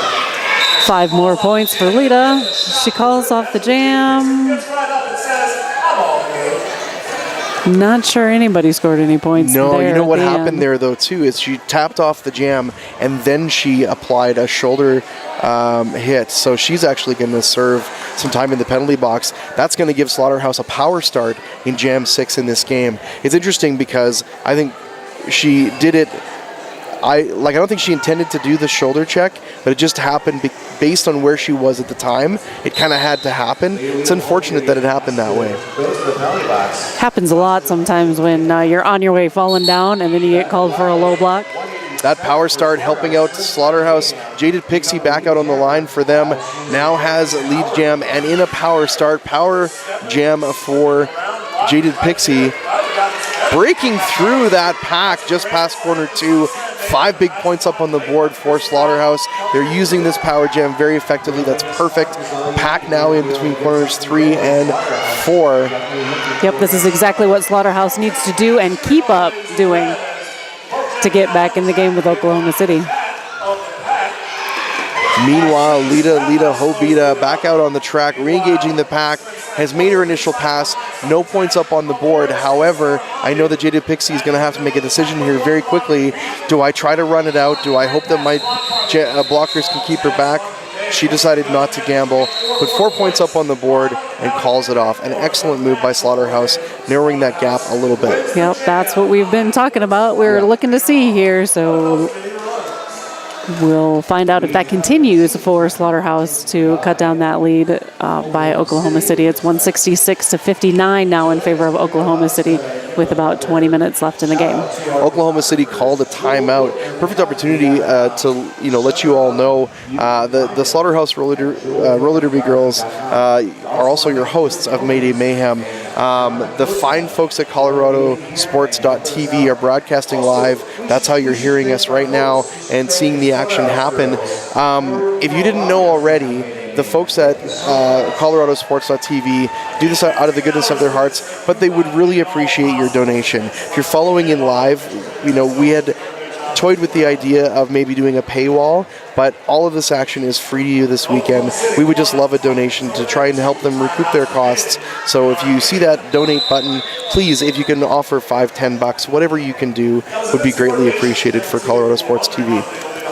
5 more points for Lita. She calls off the jam. Not sure anybody scored any points. No, there you know what at the happened end. there though too is she tapped off the jam and then she applied a shoulder hit. So she's actually going to serve some time in the penalty box. That's going to give Slaughterhouse a power start in jam 6 in this game. It's interesting because I think she did it. I don't think she intended to do the shoulder check, but it just happened based on where she was at the time. It kind of had to happen. It's unfortunate that it happened that way. Happens a lot sometimes when you're on your way falling down and then you get called for a low block. That power start helping out Slaughterhouse. Jaded Pixie back out on the line for them. Now has a lead jam and in a power start. Power jam for Jaded Pixie. Breaking through that pack just past corner 2. 5 big points up on the board for Slaughterhouse. They're using this power jam very effectively. That's perfect. Pack now in between corners 3 and 4. Yep, this is exactly what Slaughterhouse needs to do and keep up doing to get back in the game with Oklahoma City. Meanwhile, Lita Hobita back out on the track, re-engaging the pack, has made her initial pass, no points up on the board. However, I know that Jaded Pixie is going to have to make a decision here very quickly. Do I try to run it out? Do I hope that my blockers can keep her back? She decided not to gamble, put 4 points up on the board, and calls it off. An excellent move by Slaughterhouse, narrowing that gap a little bit. Yep, that's what we've been talking about. We're looking to see here, so we'll find out if that continues for Slaughterhouse to cut down that lead by Oklahoma City. It's 166 to 59 now in favor of Oklahoma City with about 20 minutes left in the game. Oklahoma City called a timeout. Perfect opportunity to let you all know the Slaughterhouse roller derby girls are also your hosts of Mayday Mayhem. The fine folks at ColoradoSports.TV are broadcasting live. That's how you're hearing us right now and seeing the action happen. If you didn't know already, the folks at ColoradoSports.TV do this out of the goodness of their hearts, but they would really appreciate your donation. If you're following in live, we had toyed with the idea of maybe doing a paywall, but all of this action is free to you this weekend. We would just love a donation to try and help them recoup their costs. So if you see that donate button, please, if you can offer $5-10, whatever you can do would be greatly appreciated for Colorado Sports TV.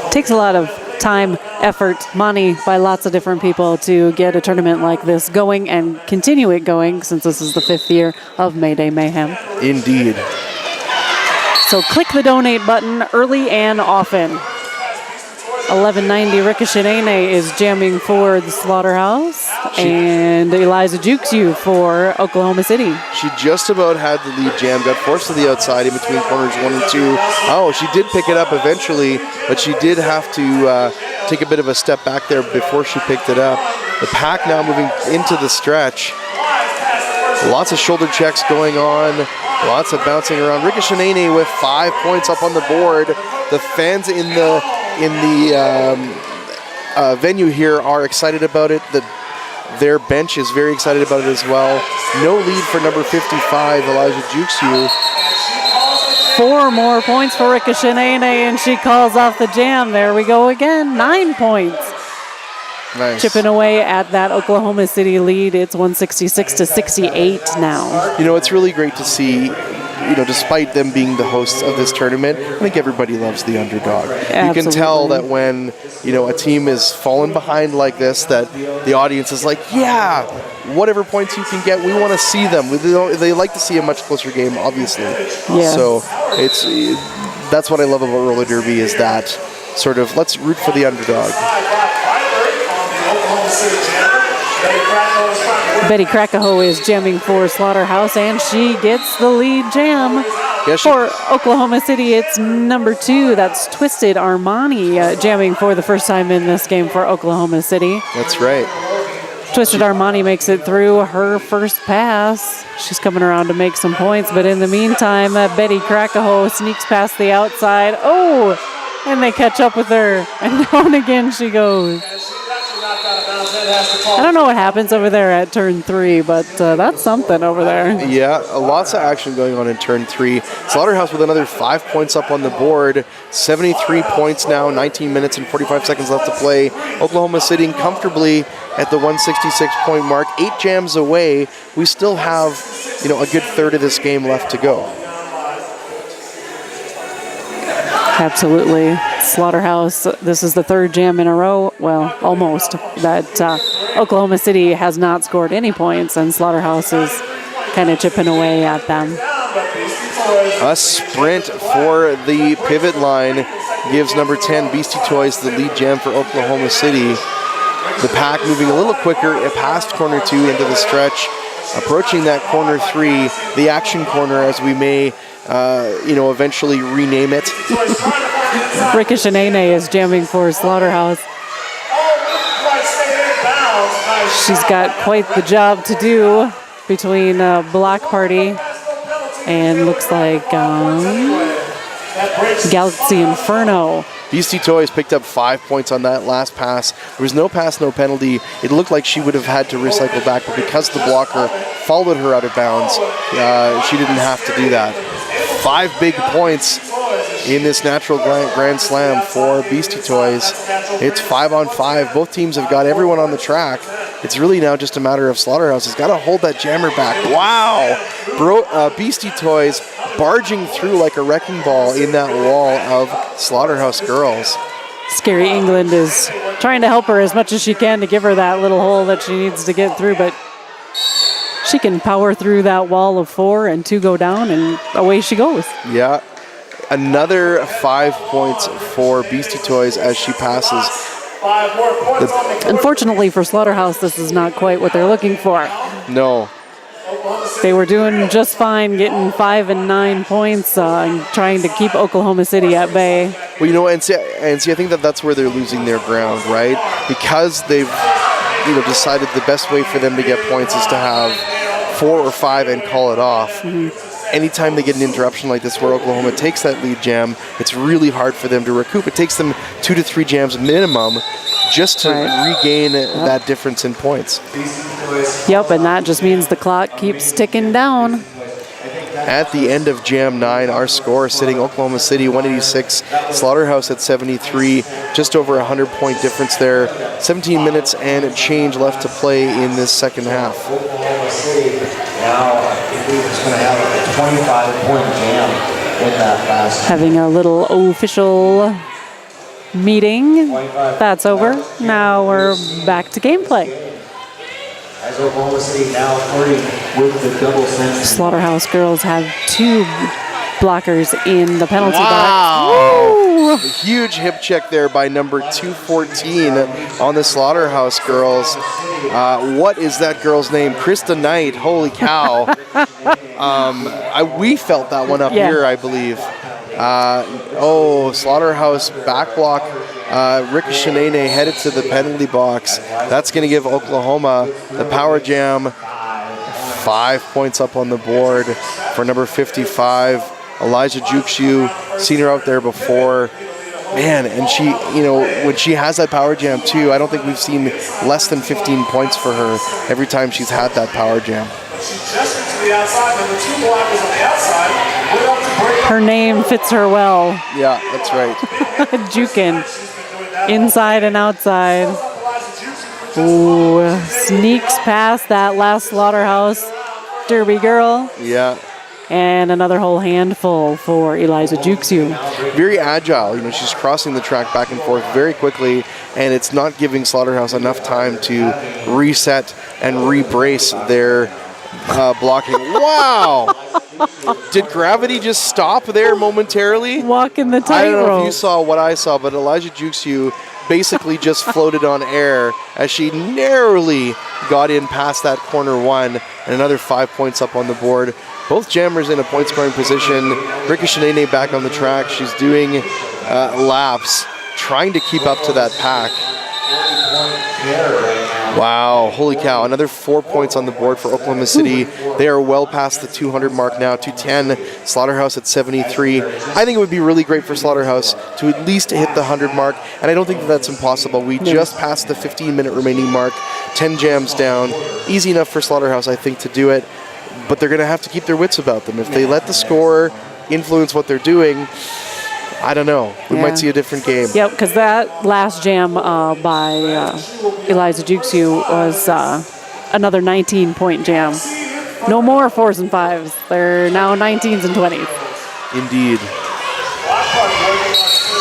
Takes a lot of time, effort, money by lots of different people to get a tournament like this going and continue it going, since this is the 5th year of Mayday Mayhem. Indeed. So click the donate button early and often. 1190 Ricochet is jamming for the Slaughterhouse, and Eliza Jukes you for Oklahoma City. She just about had the lead jam, got forced to the outside in between corners 1 and 2. Oh, she did pick it up eventually, but she did have to take a bit of a step back there before she picked it up. The pack now moving into the stretch. Lots of shoulder checks going on, lots of bouncing around. Ricochet with 5 points up on the board. The fans in the venue here are excited about it. Their bench is very excited about it as well. No lead for number 55, Elijah Jukes. 4 more points for Ricochet, and she calls off the jam. There we go again, 9 points. Nice. Chipping away at that Oklahoma City lead. It's 166-68 now. It's really great to see, despite them being the hosts of this tournament, I think everybody loves the underdog. Absolutely. You can tell that when, a team is falling behind like this, that the audience is like, yeah, whatever points you can get, we want to see them. They like to see a much closer game, obviously. Yeah. So that's what I love about roller derby, is that sort of, let's root for the underdog. Betty Krakaho is jamming for Slaughterhouse, and she gets the lead jam. For Oklahoma City, it's number 2. That's Twisted Armani jamming for the first time in this game for Oklahoma City. That's right. Twisted Armani makes it through her first pass. She's coming around to make some points, but in the meantime, Betty Krakaho sneaks past the outside. Oh, and they catch up with her, and down again she goes. I don't know what happens over there at turn 3, but that's something over there. Yeah, lots of action going on in turn 3. Slaughterhouse with another 5 points up on the board. 73 points now, 19 minutes and 45 seconds left to play. Oklahoma sitting comfortably at the 166-point mark. 8 jams away. We still have, a good third of this game left to go. Absolutely. Slaughterhouse, this is the 3rd jam in a row, well, almost, that Oklahoma City has not scored any points, and Slaughterhouse is kind of chipping away at them. A sprint for the pivot line gives number 10, Beastie Toys, the lead jam for Oklahoma City. The pack moving a little quicker past corner 2 into the stretch, approaching that corner 3, the action corner, as we may eventually rename it. Ricochet is jamming for Slaughterhouse. She's got quite the job to do between Block Party and looks like Galaxy Inferno. Beastie Toys picked up 5 points on that last pass. There was no pass, no penalty. It looked like she would have had to recycle back, but because the blocker followed her out of bounds, she didn't have to do that. 5 big points in this natural grand slam for Beastie Toys. It's 5-on-5. Both teams have got everyone on the track. It's really now just a matter of Slaughterhouse has got to hold that jammer back. Wow! Beastie Toys barging through like a wrecking ball in that wall of Slaughterhouse girls. Scary England is trying to help her as much as she can to give her that little hole that she needs to get through, but she can power through that wall of 4 and 2 go down, and away she goes. Yeah. Another 5 points for Beastie Toys as she passes. Unfortunately for Slaughterhouse, this is not quite what they're looking for. No. They were doing just fine, getting 5 and 9 points and trying to keep Oklahoma City at bay. Well, and see, I think that's where they're losing their ground, right? Because they've decided the best way for them to get points is to have 4 or 5 and call it off. Mm-hmm. Anytime they get an interruption like this where Oklahoma takes that lead jam, it's really hard for them to recoup. It takes them 2 to 3 jams minimum just to regain that difference in points. Yep, and that just means the clock keeps ticking down. At the end of Jam 9, our score sitting Oklahoma City 186, Slaughterhouse at 73, just over 100-point difference there. 17 minutes and change left to play in this second half. Oklahoma City now, I believe it's going to have a 25-point jam in that last. Having a little official meeting. That's over. Now we're back to gameplay. As Oklahoma City now flirting with the double century. Slaughterhouse girls have 2 blockers in the penalty Wow. box. Woo! Huge hip check there by number 214 on the Slaughterhouse girls. What is that girl's name? Krista Knight. Holy cow. We felt that one up here, I believe. Slaughterhouse back block. Ricochet headed to the penalty box. That's going to give Oklahoma the power jam. 5 points up on the board for number 55, Elijah Jukshu. Seen her out there before. Man, and she, when she has that power jam too, I don't think we've seen less than 15 points for her every time she's had that power jam. Her name fits her well. Yeah, that's right. Jukin. Inside and outside. Ooh, sneaks past that last Slaughterhouse Derby girl. Yeah. And another whole handful for Eliza Jukshu. Very agile. She's crossing the track back and forth very quickly, and it's not giving Slaughterhouse enough time to reset and re-brace their blocking. Wow! Did gravity just stop there momentarily? Walking the tightrope. I don't know if you saw what I saw, but Elijah Jukshu basically just floated on air as she narrowly got in past that corner 1, and another 5 points up on the board. Both jammers in a point scoring position. Ricochet back on the track. She's doing laps, trying to keep up to that pack. Wow, holy cow. Another 4 points on the board for Oklahoma City. They are well past the 200 mark now, 210. Slaughterhouse at 73. I think it would be really great for Slaughterhouse to at least hit the 100 mark, and I don't think that's impossible. We just passed the 15-minute remaining mark, 10 jams down. Easy enough for Slaughterhouse, I think, to do it, but they're going to have to keep their wits about them. If they let the score influence what they're doing, I don't know. We might see a different game. Yep, because that last jam by Eliza Jukshu was another 19-point jam. No more 4s and 5s. They're now 19s and 20s. Indeed.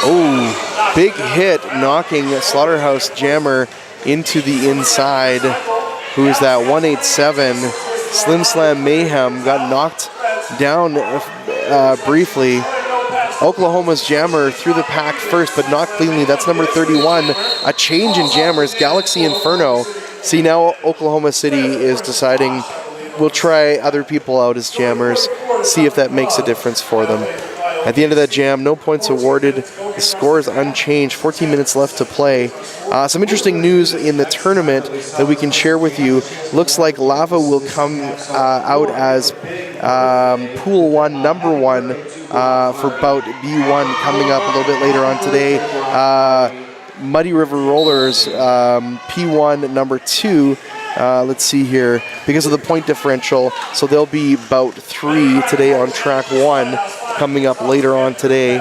Oh, big hit, knocking Slaughterhouse jammer into the inside. Who is that? 187. Slim Slam Mayhem got knocked down briefly. Oklahoma's jammer through the pack first, but not cleanly. That's number 31. A change in jammers. Galaxy Inferno. See, now Oklahoma City is deciding we'll try other people out as jammers, see if that makes a difference for them. At the end of that jam, no points awarded. The score is unchanged. 14 minutes left to play. Some interesting news in the tournament that we can share with you. Looks like Lava will come out as Pool 1, number 1 for bout B1 coming up a little bit later on today. Muddy River Rollers, P1, number 2. Let's see here, because of the point differential, so they'll be bout 3 today on track 1, coming up later on today.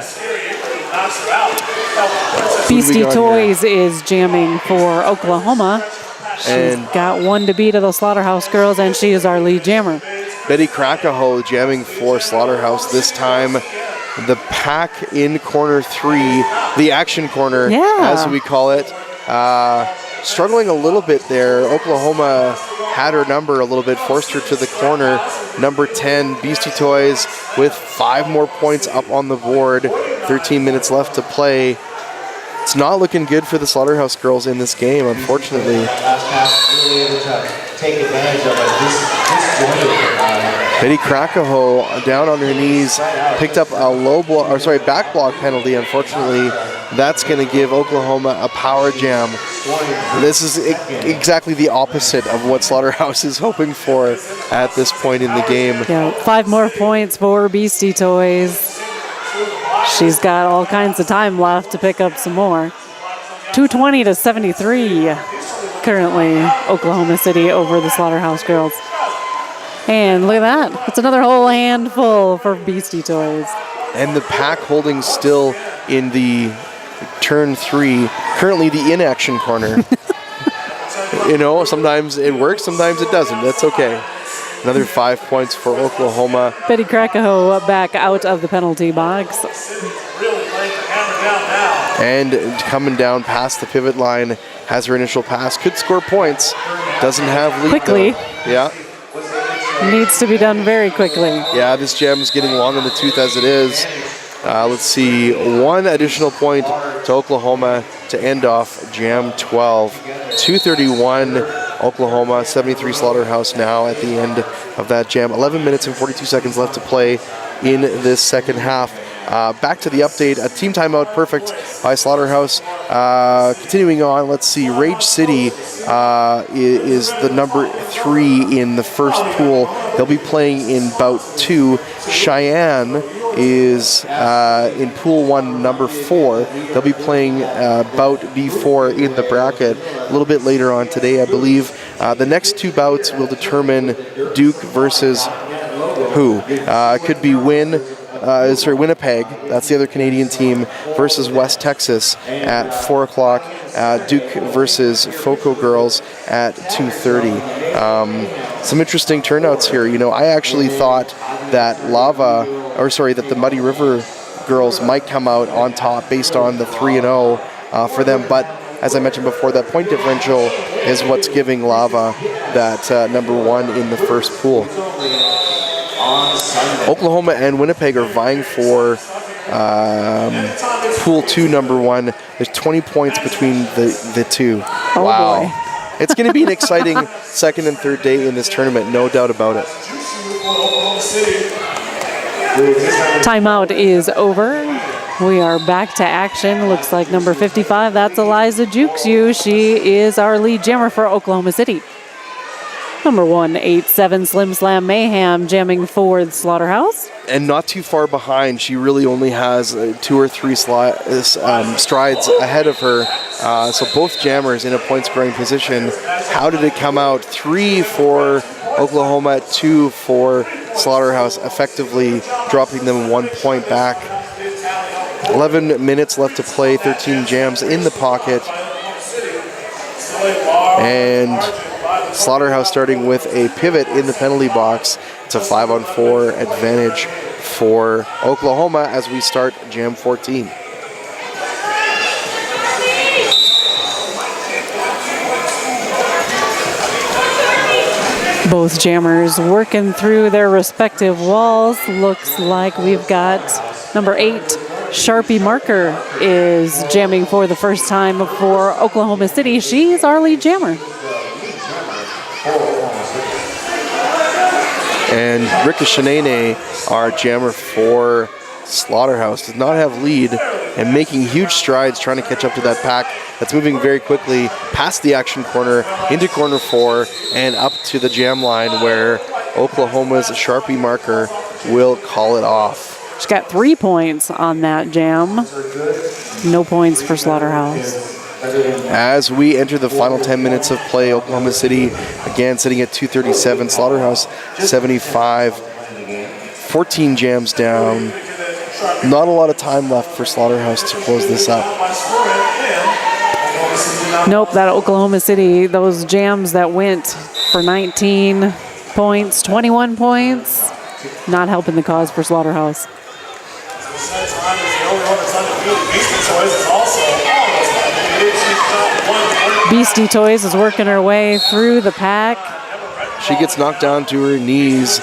Beastie Toys is jamming for Oklahoma. She's got 1 to beat of the Slaughterhouse girls, and she is our lead jammer. Betty Krakaho jamming for Slaughterhouse this time. The pack in corner 3, the action corner, as we call it. Struggling a little bit there. Oklahoma had her number a little bit, forced her to the corner. Number 10, Beastie Toys, with 5 more points up on the board. 13 minutes left to play. It's not looking good for the Slaughterhouse girls in this game, unfortunately. Last pass really able to take advantage of it. Betty Krakaho down on her knees, picked up a back block penalty. Unfortunately, that's going to give Oklahoma a power jam. This is exactly the opposite of what Slaughterhouse is hoping for at this point in the game. Yeah, 5 more points for Beastie Toys. She's got all kinds of time left to pick up some more. 220 to 73. Currently, Oklahoma City over the Slaughterhouse girls. And look at that. It's another whole handful for Beastie Toys. And the pack holding still in the turn 3, currently the inaction corner. You know, sometimes it works, sometimes it doesn't. That's okay. Another 5 points for Oklahoma. Betty Krakow back out of the penalty box. And coming down past the pivot line, has her initial pass, could score points, doesn't have lead Quickly. though. Yeah. Needs to be done very quickly. Yeah, this jam is getting long in the tooth as it is. Let's see, 1 additional point to Oklahoma to end off Jam 12. 2:31 Oklahoma, 73 Slaughterhouse now at the end of that jam. 11 minutes and 42 seconds left to play in this second half. Back to the update, a team timeout perfect by Slaughterhouse. Continuing on, let's see, Rage City is the number 3 in the first pool. They'll be playing in bout 2. Cheyenne is in pool 1, number 4. They'll be playing bout B4 in the bracket a little bit later on today, I believe. The next 2 bouts will determine Duke versus who. Could be Winnipeg, that's the other Canadian team, versus West Texas at 4 o'clock. Duke versus Foco girls at 2:30. Some interesting turnouts here. You know, I actually thought that that the Muddy River girls might come out on top based on the 3-0 for them, but as I mentioned before, that point differential is what's giving Lava that number 1 in the first pool. Oklahoma and Winnipeg are vying for pool 2, number 1. There's 20 points between the two. Oh, wow. boy. It's going to be an exciting second and third day in this tournament, no doubt about it. Timeout is over. We are back to action. Looks like number 55, that's Eliza Jukesu. She is our lead jammer for Oklahoma City. Number 187, Slim Slam Mayhem, jamming for the Slaughterhouse. And not too far behind. She really only has 2 or 3 strides ahead of her. So both jammers in a point-scoring position. How did it come out? 3 for Oklahoma, 2 for Slaughterhouse, effectively dropping them 1 point back. 11 minutes left to play, 13 jams in the pocket. And Slaughterhouse starting with a pivot in the penalty box. It's a 5-on-4 advantage for Oklahoma as we start Jam 14. Both jammers working through their respective walls. Looks like we've got number 8, Sharpie Marker, is jamming for the first time for Oklahoma City. She's our lead jammer. And Ricochet, our jammer for Slaughterhouse, does not have lead and making huge strides trying to catch up to that pack that's moving very quickly past the action corner into corner 4 and up to the jam line where Oklahoma's Sharpie Marker will call it off. She got 3 points on that jam. No points for Slaughterhouse. As we enter the final 10 minutes of play, Oklahoma City again sitting at 237, Slaughterhouse 75, 14 jams down. Not a lot of time left for Slaughterhouse to close this up. Nope, that Oklahoma City, those jams that went for 19 points, 21 points, not helping the cause for Slaughterhouse. Beastie Toys is working her way through the pack. She gets knocked down to her knees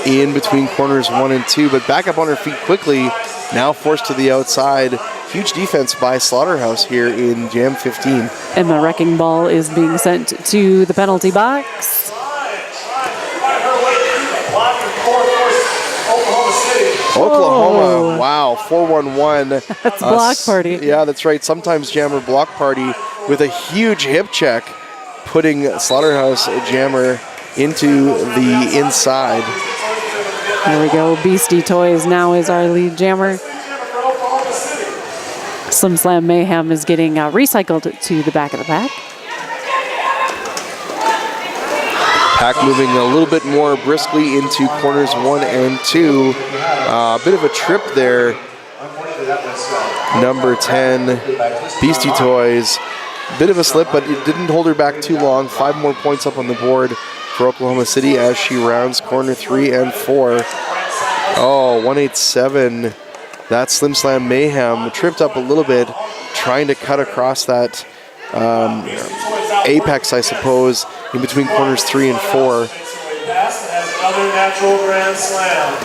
in between corners 1 and 2, but back up on her feet quickly, now forced to the outside. Huge defense by Slaughterhouse here in Jam 15. And the wrecking ball is being sent to the penalty box. Oklahoma, wow, 4-1-1. That's block party. Yeah, that's right. Sometimes jammer block party with a huge hip check, putting Slaughterhouse jammer into the inside. There we go. Beastie Toys now is our lead jammer. Slim Slam Mayhem is getting recycled to the back of the pack. Pack moving a little bit more briskly into corners 1 and 2. A bit of a trip there. Number 10, Beastie Toys. Bit of a slip, but it didn't hold her back too long. 5 more points up on the board for Oklahoma City as she rounds corner 3 and 4. Oh, 187. That Slim Slam Mayhem tripped up a little bit, trying to cut across that apex, I suppose, in between corners 3 and 4.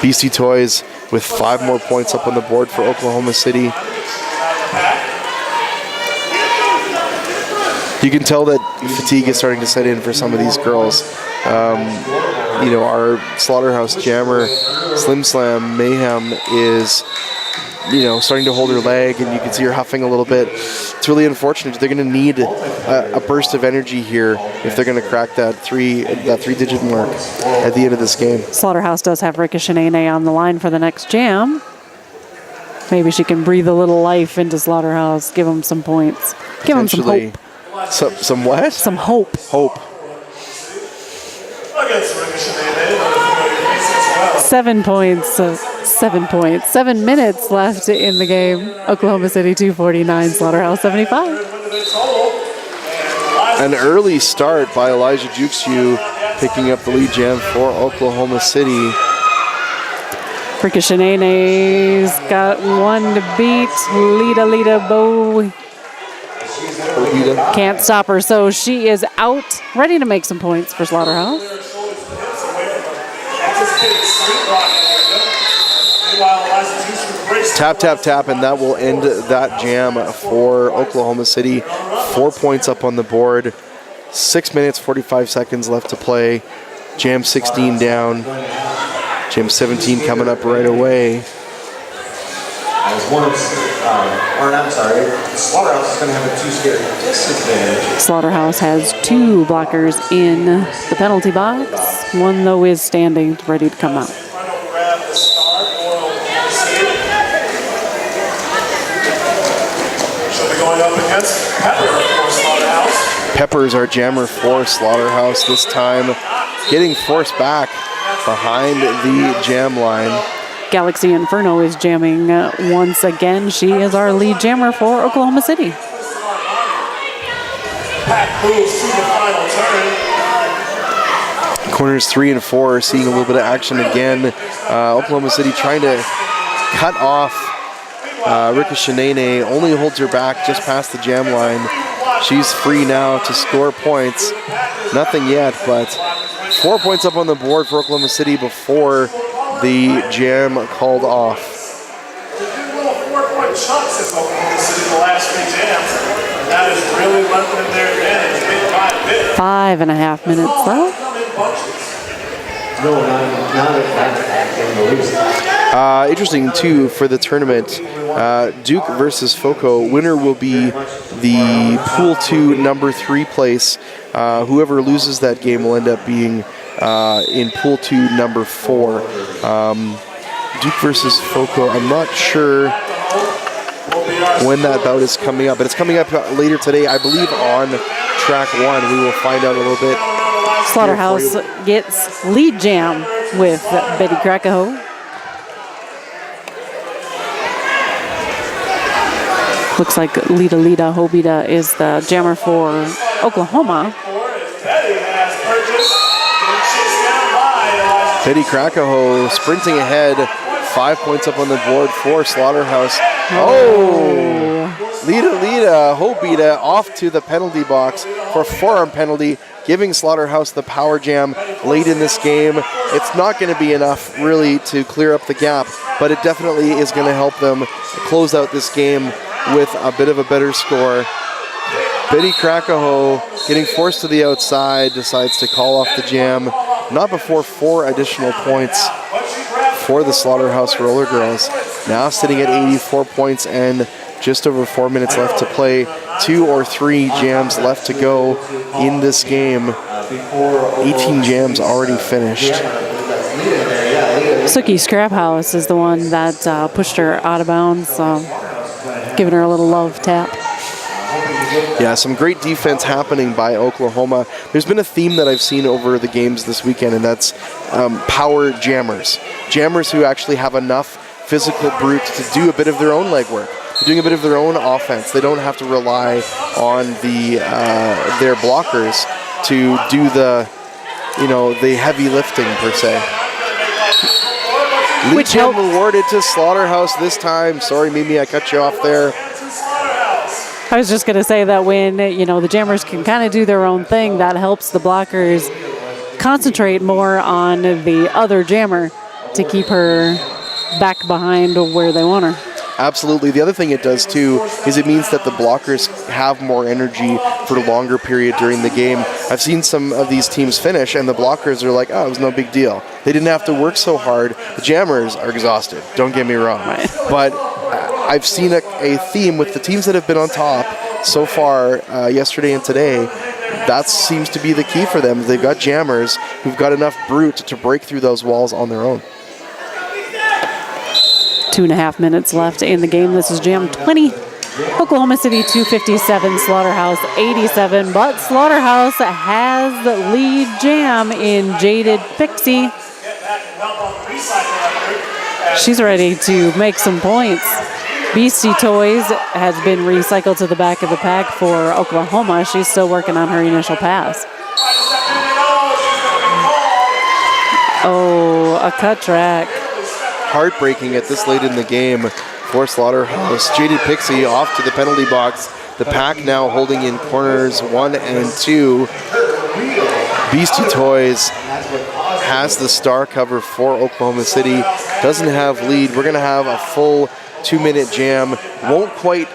Beastie Toys with 5 more points up on the board for Oklahoma City. You can tell that fatigue is starting to set in for some of these girls. You know, our Slaughterhouse jammer, Slim Slam Mayhem, is, you know, starting to hold her leg, and you can see her huffing a little bit. It's really unfortunate. They're going to need a burst of energy here if they're going to crack that three-digit mark at the end of this game. Slaughterhouse does have Ricochet on the line for the next jam. Maybe she can breathe a little life into Slaughterhouse, give them some points. Give them some hope. Some what? Some hope. Hope. 7 points. 7 points. 7 minutes left in the game. Oklahoma City 249, Slaughterhouse 75. An early start by Elijah Juxu, picking up the lead jam for Oklahoma City. Ricochet's got one to beat. Lita Bo can't stop her, so she is out, ready to make some points for Slaughterhouse. Tap, tap, tap, and that will end that jam for Oklahoma City. 4 points up on the board. 6 minutes, 45 seconds left to play. Jam 16 down. Jam 17 coming up right away. Slaughterhouse is going to have a 2-scare disadvantage. Slaughterhouse has 2 blockers in the penalty box. One, though, is standing, ready to come out. Pepper's our jammer for Slaughterhouse this time, getting forced back behind the jam line. Galaxy Inferno is jamming once again. She is our lead jammer for Oklahoma City. Pack moves to the final turn. Corners 3 and 4 are seeing a little bit of action again. Oklahoma City trying to cut off Ricochet. Only holds her back just past the jam line. She's free now to score points. Nothing yet, but 4 points up on the board for Oklahoma City before the jam called off. Little 4-point chunks in Oklahoma City the last 3 jams. That is really lengthening their advantage bit by bit. 5.5 minutes left. Interesting too for the tournament. Duke versus Foco. Winner will be the Pool 2 number 3 place. Whoever loses that game will end up being in Pool 2 number 4. Duke versus Foco. I'm not sure when that bout is coming up, but it's coming up later today, I believe, on track 1. We will find out a little bit. Slaughterhouse gets lead jam with Betty Krakaho. Looks like Lita Hobita is the jammer for Oklahoma. Betty Krakaho sprinting ahead, 5 points up on the board for Slaughterhouse. Oh! Lita Hobita off to the penalty box for a forearm penalty, giving Slaughterhouse the power jam late in this game. It's not going to be enough really to clear up the gap, but it definitely is going to help them close out this game with a bit of a better score. Betty Krakaho getting forced to the outside, decides to call off the jam. Not before 4 additional points for the Slaughterhouse Roller Girls. Now sitting at 84 points and just over 4 minutes left to play. 2 or 3 jams left to go in this game. 18 jams already finished. Suki Scraphouse is the one that pushed her out of bounds. Giving her a little love tap. Yeah, some great defense happening by Oklahoma. There's been a theme that I've seen over the games this weekend, and that's power jammers. Jammers who actually have enough physical brute to do a bit of their own legwork. They're doing a bit of their own offense. They don't have to rely on their blockers to do the heavy lifting per se. Lead jam awarded to Slaughterhouse this time. Sorry, Mimi, I cut you off there. I was just going to say that when, the jammers can kind of do their own thing, that helps the blockers concentrate more on the other jammer to keep her back behind where they want her. Absolutely. The other thing it does, too, is it means that the blockers have more energy for a longer period during the game. I've seen some of these teams finish, and the blockers are like, oh, it was no big deal. They didn't have to work so hard. The jammers are exhausted. Don't get me wrong. Right. But I've seen a theme with the teams that have been on top so far yesterday and today. That seems to be the key for them. They've got jammers who've got enough brute to break through those walls on their own. 2.5 minutes left in the game. This is Jam 20. Oklahoma City 257, Slaughterhouse 87. But Slaughterhouse has the lead jam in Jaded Pixie. She's ready to make some points. Beastie Toys has been recycled to the back of the pack for Oklahoma. She's still working on her initial pass. Oh, a cut track. Heartbreaking at this late in the game for Slaughterhouse. Jaded Pixie off to the penalty box. The pack now holding in corners 1 and 2. Beastie Toys has the star cover for Oklahoma City. Doesn't have lead. We're going to have a full 2-minute jam. Won't quite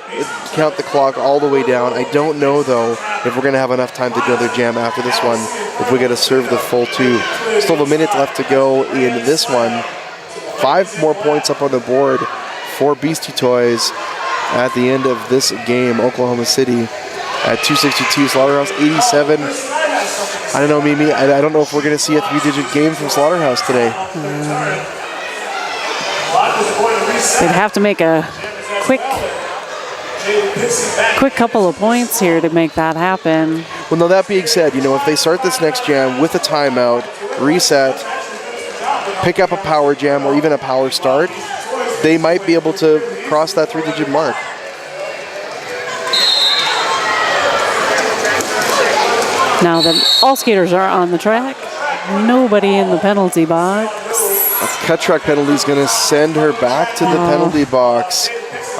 count the clock all the way down. I don't know, though, if we're going to have enough time to do another jam after this one, if we got to serve the full 2. Still have a minute left to go in this one. 5 more points up on the board for Beastie Toys at the end of this game. Oklahoma City at 262, Slaughterhouse 87. I don't know, Mimi. I don't know if we're going to see a 3-digit game from Slaughterhouse today. They'd have to make a quick couple of points here to make that happen. Well, no, that being said, if they start this next jam with a timeout, reset, pick up a power jam or even a power start, they might be able to cross that 3-digit mark. Now that all skaters are on the track, nobody in the penalty box. A cut track penalty is going to send her back to the penalty box.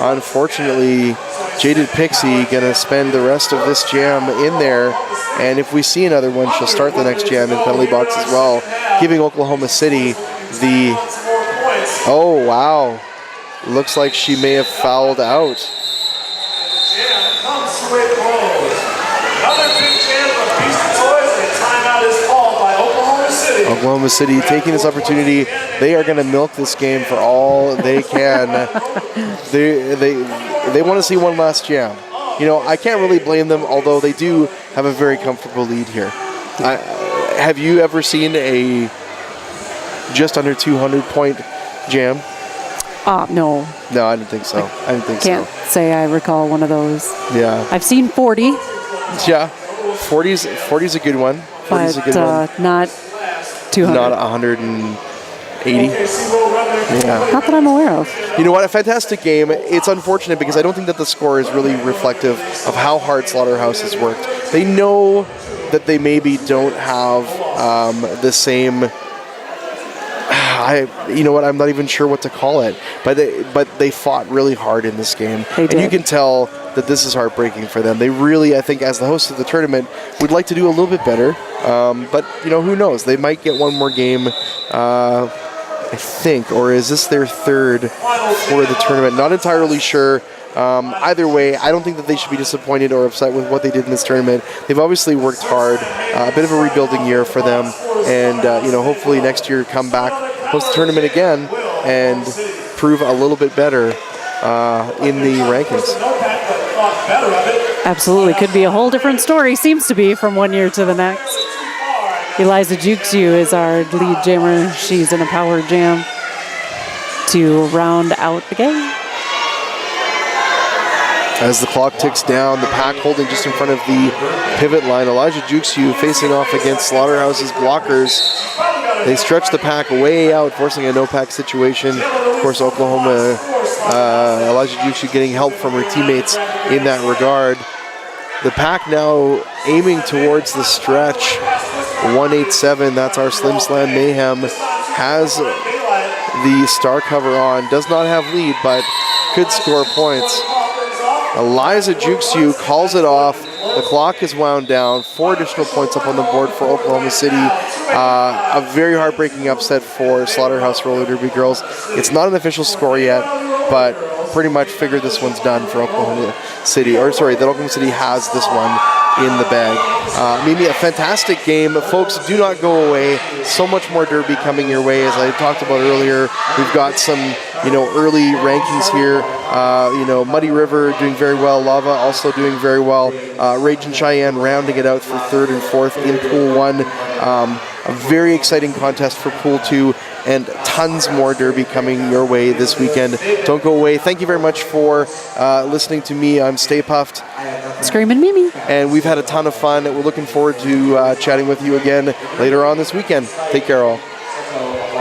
Unfortunately, Jaded Pixie going to spend the rest of this jam in there. And if we see another one, she'll start the next jam in penalty box as well, giving Oklahoma City the... Oh, wow. Looks like she may have fouled out. Oklahoma City taking this opportunity. They are going to milk this game for all they can. They want to see one last jam. I can't really blame them, although they do have a very comfortable lead here. Have you ever seen a just under 200-point jam? No. No, I didn't think so. Can't say I recall one of those. Yeah. I've seen 40. Yeah. 40's a good one. 40's a good one. Not 200. Not 180. Yeah. Not that I'm aware of. You know what? A fantastic game. It's unfortunate because I don't think that the score is really reflective of how hard Slaughterhouse has worked. They know that they maybe don't have the same... I'm not even sure what to call it. But they fought really hard in this game. They did. And you can tell that this is heartbreaking for them. They really, I think, as the host of the tournament, would like to do a little bit better. But, who knows? They might get one more game, I think. Or is this their third for the tournament? Not entirely sure. Either way, I don't think that they should be disappointed or upset with what they did in this tournament. They've obviously worked hard. A bit of a rebuilding year for them. And, hopefully next year come back, host the tournament again, and prove a little bit better in the rankings. Absolutely. Could be a whole different story. Seems to be from one year to the next. Eliza Jukesu is our lead jammer. She's in a power jam to round out the game. As the clock ticks down, the pack holding just in front of the pivot line. Elijah Juxu facing off against Slaughterhouse's blockers. They stretch the pack way out, forcing a no-pack situation. Of course, Oklahoma, Elijah Juxu getting help from her teammates in that regard. The pack now aiming towards the stretch. 187, that's our Slim Slam Mayhem. Has the star cover on, does not have lead, but could score points. Eliza Juxu calls it off. The clock is wound down. 4 additional points up on the board for Oklahoma City. A very heartbreaking upset for Slaughterhouse roller derby girls. It's not an official score yet, but pretty much figured this one's done for Oklahoma City. Or sorry, that Oklahoma City has this one in the bag. Mimi, a fantastic game. Folks, do not go away. So much more derby coming your way. As I talked about earlier, we've got some, early rankings here. Muddy River doing very well. Lava also doing very well. Ragin' Cheyenne rounding it out for 3rd and 4th in Pool 1. A very exciting contest for Pool 2. And tons more derby coming your way this weekend. Don't go away. Thank you very much for listening to me. I'm Stay Puffed. Screaming Mimi. And we've had a ton of fun. We're looking forward to chatting with you again later on this weekend. Take care, all.